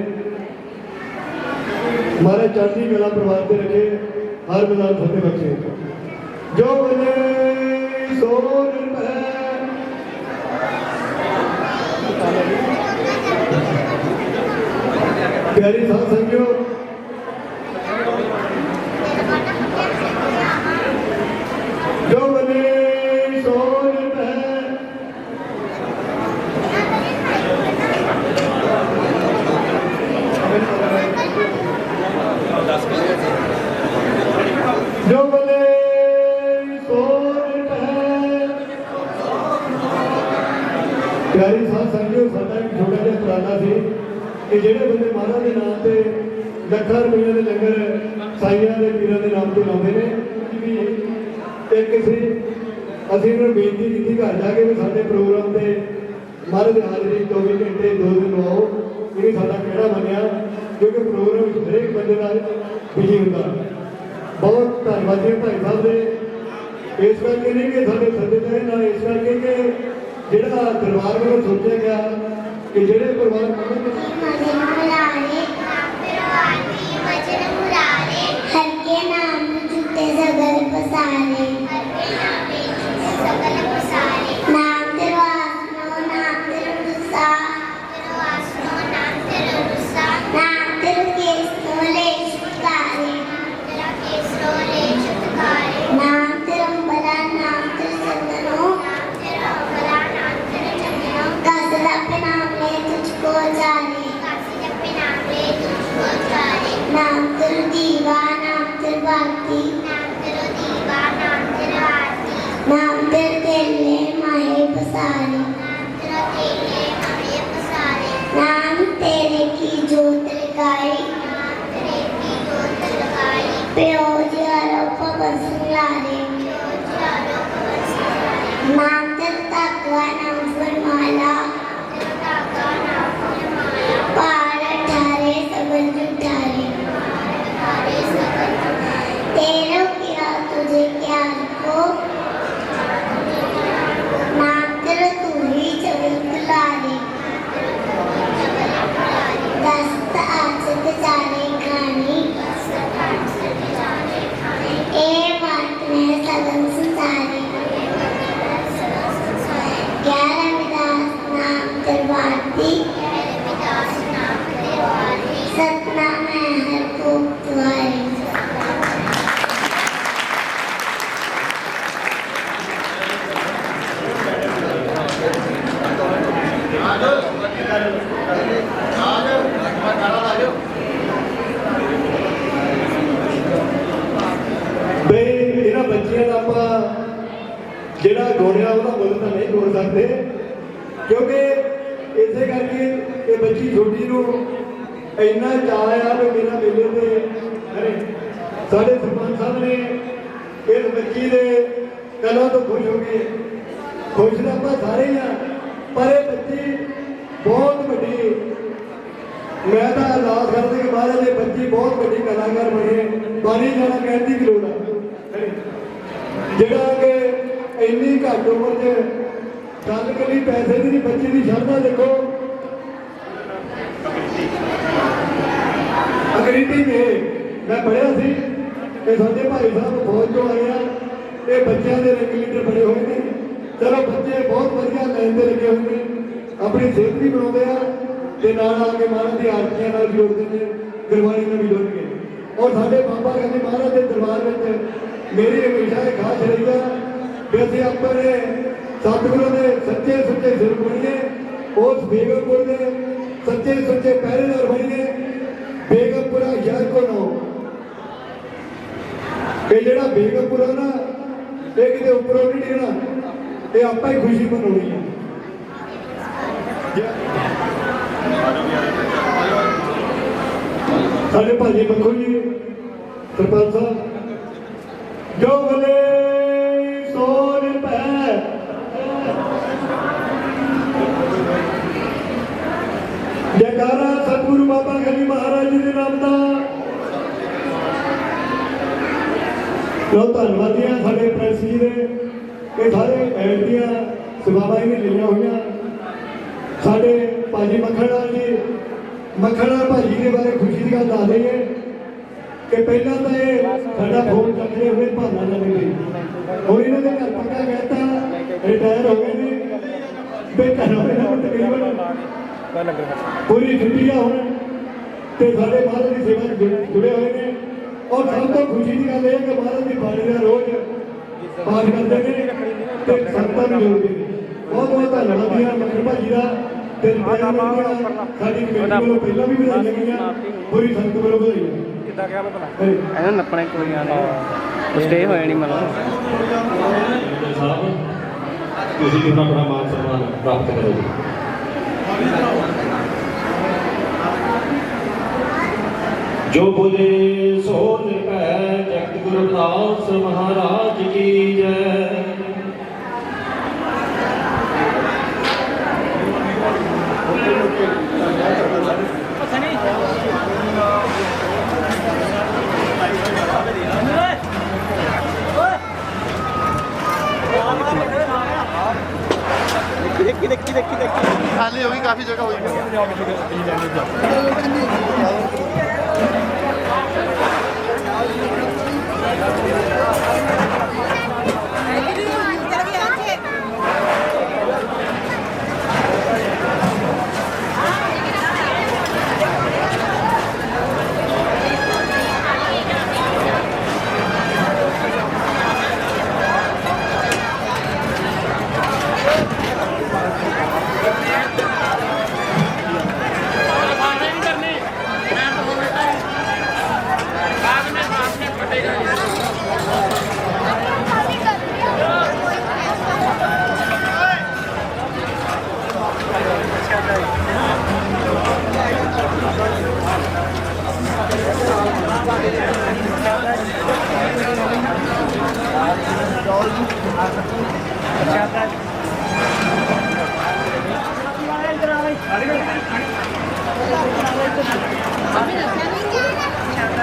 ਮਹਾਰਾਜ ਚੜ੍ਹਦੀ ਕਲਾ ਪਰਿਵਾਰ ਤੇ ਰੱਖੇ, ਹਰ ਬਦਾਨ ਫਤਿਹ ਬਖਸ਼ੇ। ਜੋ ਬਨੇ ਸੋ ਨਿਰਭ ਹੈ। ਪਿਆਰੀ ਸਾਧ ਸੰਗਿਓ, ਜੋ ਬਨੇ ਸੋ ਨਿਰਭ ਹੈ। ਜੋ ਬਨੇ ਸੋ ਨਿਰਭ ਹੈ। ਪਿਆਰੀ ਸਾਧ ਸੰਗਿਓ, ਸਾਡਾ ਇੱਕ ਛੋਟਾ ਜਿਹਾ ਪ੍ਰਾਰਥਨਾ ਸੀ ਕਿ ਜਿਹੜੇ ਬੰਦੇ ਮਹਾਰਾਜ ਦੇ ਨਾਮ ਤੇ ਲੱਖਾਂ ਰੁਪਈਆਂ ਦੇ ਲੰਗਰ ਸਾਈਆਂ ਦੇ ਪੀਰਾਂ ਦੇ ਨਾਮ ਤੇ ਲਾਉਂਦੇ ਨੇ, ਇੱਕ ਅਸੀਂ ਇਹਨਾਂ ਨੂੰ ਬੇਨਤੀ ਕੀਤੀ ਘਰ ਜਾ ਕੇ ਵੀ ਸਾਡੇ ਪ੍ਰੋਗਰਾਮ ਤੇ ਮਹਾਰਾਜ ਦੀ ਹਾਜ਼ਰੀ 24 ਘੰਟੇ 2 ਦਿਨ ਲਵਾਓ। ਇਹ ਸਾਡਾ ਕਿਹੜਾ ਮੰਨਿਆ, ਕਿਉਂਕਿ ਪ੍ਰੋਗਰਾਮ ਵਿੱਚ ਹਰੇਕ ਬੰਦੇ ਦਾ ਬਿਜੀ ਹੁੰਦਾ। ਬਹੁਤ ਧੰਨਵਾਦੀ ਭਾਈ ਸਾਹਿਬ ਦੇ। ਇਸ ਕਰਕੇ ਨਹੀਂ ਕਿ ਸਾਡੇ ਸੱਦੇ ਤੇ ਨਾਲ, ਇਸ ਕਰਕੇ ਕਿ ਜਿਹੜਾ ਦਰਬਾਰ ਵੱਲੋਂ ਸੋਚਿਆ ਗਿਆ ਕਿ ਜਿਹੜੇ ਪਰਿਵਾਰ हरके नाम जुटे सगल पसारे, नाम तेरो आसनो नाम तेरो दुसा, नाम तेरो केसनो ले छुटकारे, नाम तेरो बला प्यार को नाम तेरा तू ही चली दुलारी दस्त आचत जाने खानी ए मात में सदन संसारी 11 विदास नाम दरबारी सतनाम है हर को तुम्हारी ਬਈ ਇਹਨਾਂ ਬੱਚਿਆਂ ਦਾ ਆਪਾਂ ਜਿਹੜਾ ਗੋਣਿਆ ਉਹਦਾ ਮੁੱਲ ਤਾਂ ਨਹੀਂ ਤੋੜ ਸਕਦੇ ਕਿਉਂਕਿ ਇਸੇ ਕਰਕੇ ਇਹ ਬੱਚੀ ਛੋਟੀ ਨੂੰ ਇੰਨਾ ਚਾਅ ਆ ਵੀ ਮੇਰਾ ਮੇਲੇ ਤੇ ਅਰੇ ਸਾਡੇ ਸਰਪੰਚ ਸਾਹਿਬ ਨੇ ਇਸ ਬੱਚੀ ਦੇ ਕਲਾਂ ਤੋਂ ਖੁਸ਼ ਹੋ ਗਏ ਖੁਸ਼ ਤਾਂ ਆਪਾਂ ਸਾਰੇ ਹੀ ਆ ਪਰ ਇਹ ਬੱਚੀ ਬਹੁਤ ਵੱਡੀ ਮੈਂ ਤਾਂ ਅਰਦਾਸ ਕਰਦਾ ਕਿ ਮਹਾਰਾਜ ਇਹ ਬੱਚੀ ਬਹੁਤ ਵੱਡੀ ਕਲਾਕਾਰ ਬਣੇ ਬਾਣੀ ਜਾਣਾ ਕਹਿਣ ਦੀ ਲੋੜ ਆ ਜਿਹੜਾ ਕਿ ਇੰਨੀ ਘੱਟ ਉਮਰ 'ਚ ਗੱਲ ਕਰੀ ਪੈਸੇ ਦੀ ਬੱਚੀ ਦੀ ਸ਼ਰਧਾ ਦੇਖੋ ਅੰਗਰੇਜ਼ੀ में मैं पढ़िया सी कि साडे भाई साहब फौज चों आए आ ये बच्चों के रिंग लीडर बने हुए हैं चलो बच्चे बहुत वधिया लाइन से लगे हुए हैं अपनी सेहत भी बनाते हैं नाल आके महाराज की आरतियां नाल भी जोड़ते हैं गुरबाणी में भी जुड़ गए और साडे बाबा कहते महाराज के दरबार में मेरी हमेशा एक खास रही है कि असीं अपने सतगुरु के सच्चे सुच्चे सिर बणीए उस बेगमपुर के सच्चे सुच्चे पहरेदार बणीए बेगमपुरा शहर को नो ये ਜਿਹੜਾ बेगमपुर है ना ये किते ऊपरों नहीं डिगना ये आपा ही खुशी मनानी है साडे भाजी बखू जी सरपंच साहब जो बोले सो रुपए जयकारा सतगुरु बाबा गली महाराज जी के नाम का बहुत धन्यवादी हैं साढ़े प्रेस जी ने ये सारे ऐड दियाँ सेवावां भी लिया हुई साढ़े भाजी मक्खणलाल जी मक्खणलाल भाजी के बारे खुशी की गल दस रही है कि पहला तो ये साडा फोन चलते हुए भाना लगे और इन्होंने घर पक्का कहता रिटायर हो गए थे बेघर तकरीबन पूरी छुट्टियां होने ते साडे महाराज की सेवा जुड़े हुए हैं और सब तो खुशी की गल है कि महाराज की बाणी का रोज पाठ करते हैं तो संगतां भी जोड़ते हैं बहुत बहुत धन्यवाद दिया मक्खण भाजी का साडी कमेटी वालों पहला भी बधाइयां गईयां पूरी संगत वालों बधाइयां कितना क्या पता ਇਹਨਾਂ ਨੱਪਣੇ ਕੋਈ ਨਹੀਂ ਸਟੇ ਹੋਇਆ ਨਹੀਂ ਮਤਲਬ ਸਾਹਿਬ ਤੁਸੀਂ ਵੀ ਆਪਣਾ ਮਾਨ ਸਨਮਾਨ ਪ੍ਰਾਪਤ ਕਰੋ ਜੀ जो बोले सो निपै जगत गुरुदास महाराज की जय देखी खाली होगी काफी जगह हुई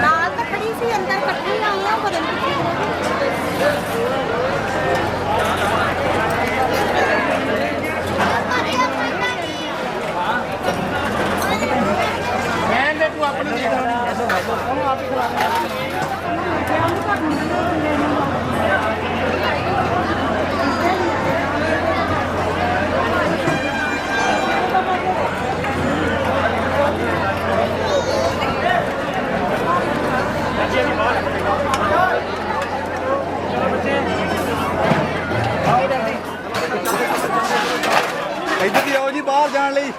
ਨਾਲ ਤਾਂ ਖੜੀ ਸੀ ਅੰਦਰ ਕੱਢੀ ਆਈ ਆ ਬਦਲ ਇੱਧਰ ਦੀ ਆਓ ਜੀ ਬਾਹਰ ਜਾਣ ਲਈ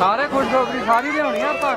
ਸਾਰੇ ਖੁਸ਼ਖਬਰੀ ਸਾਰੀ ਲਿਆਉਣੀ ਆਪਾਂ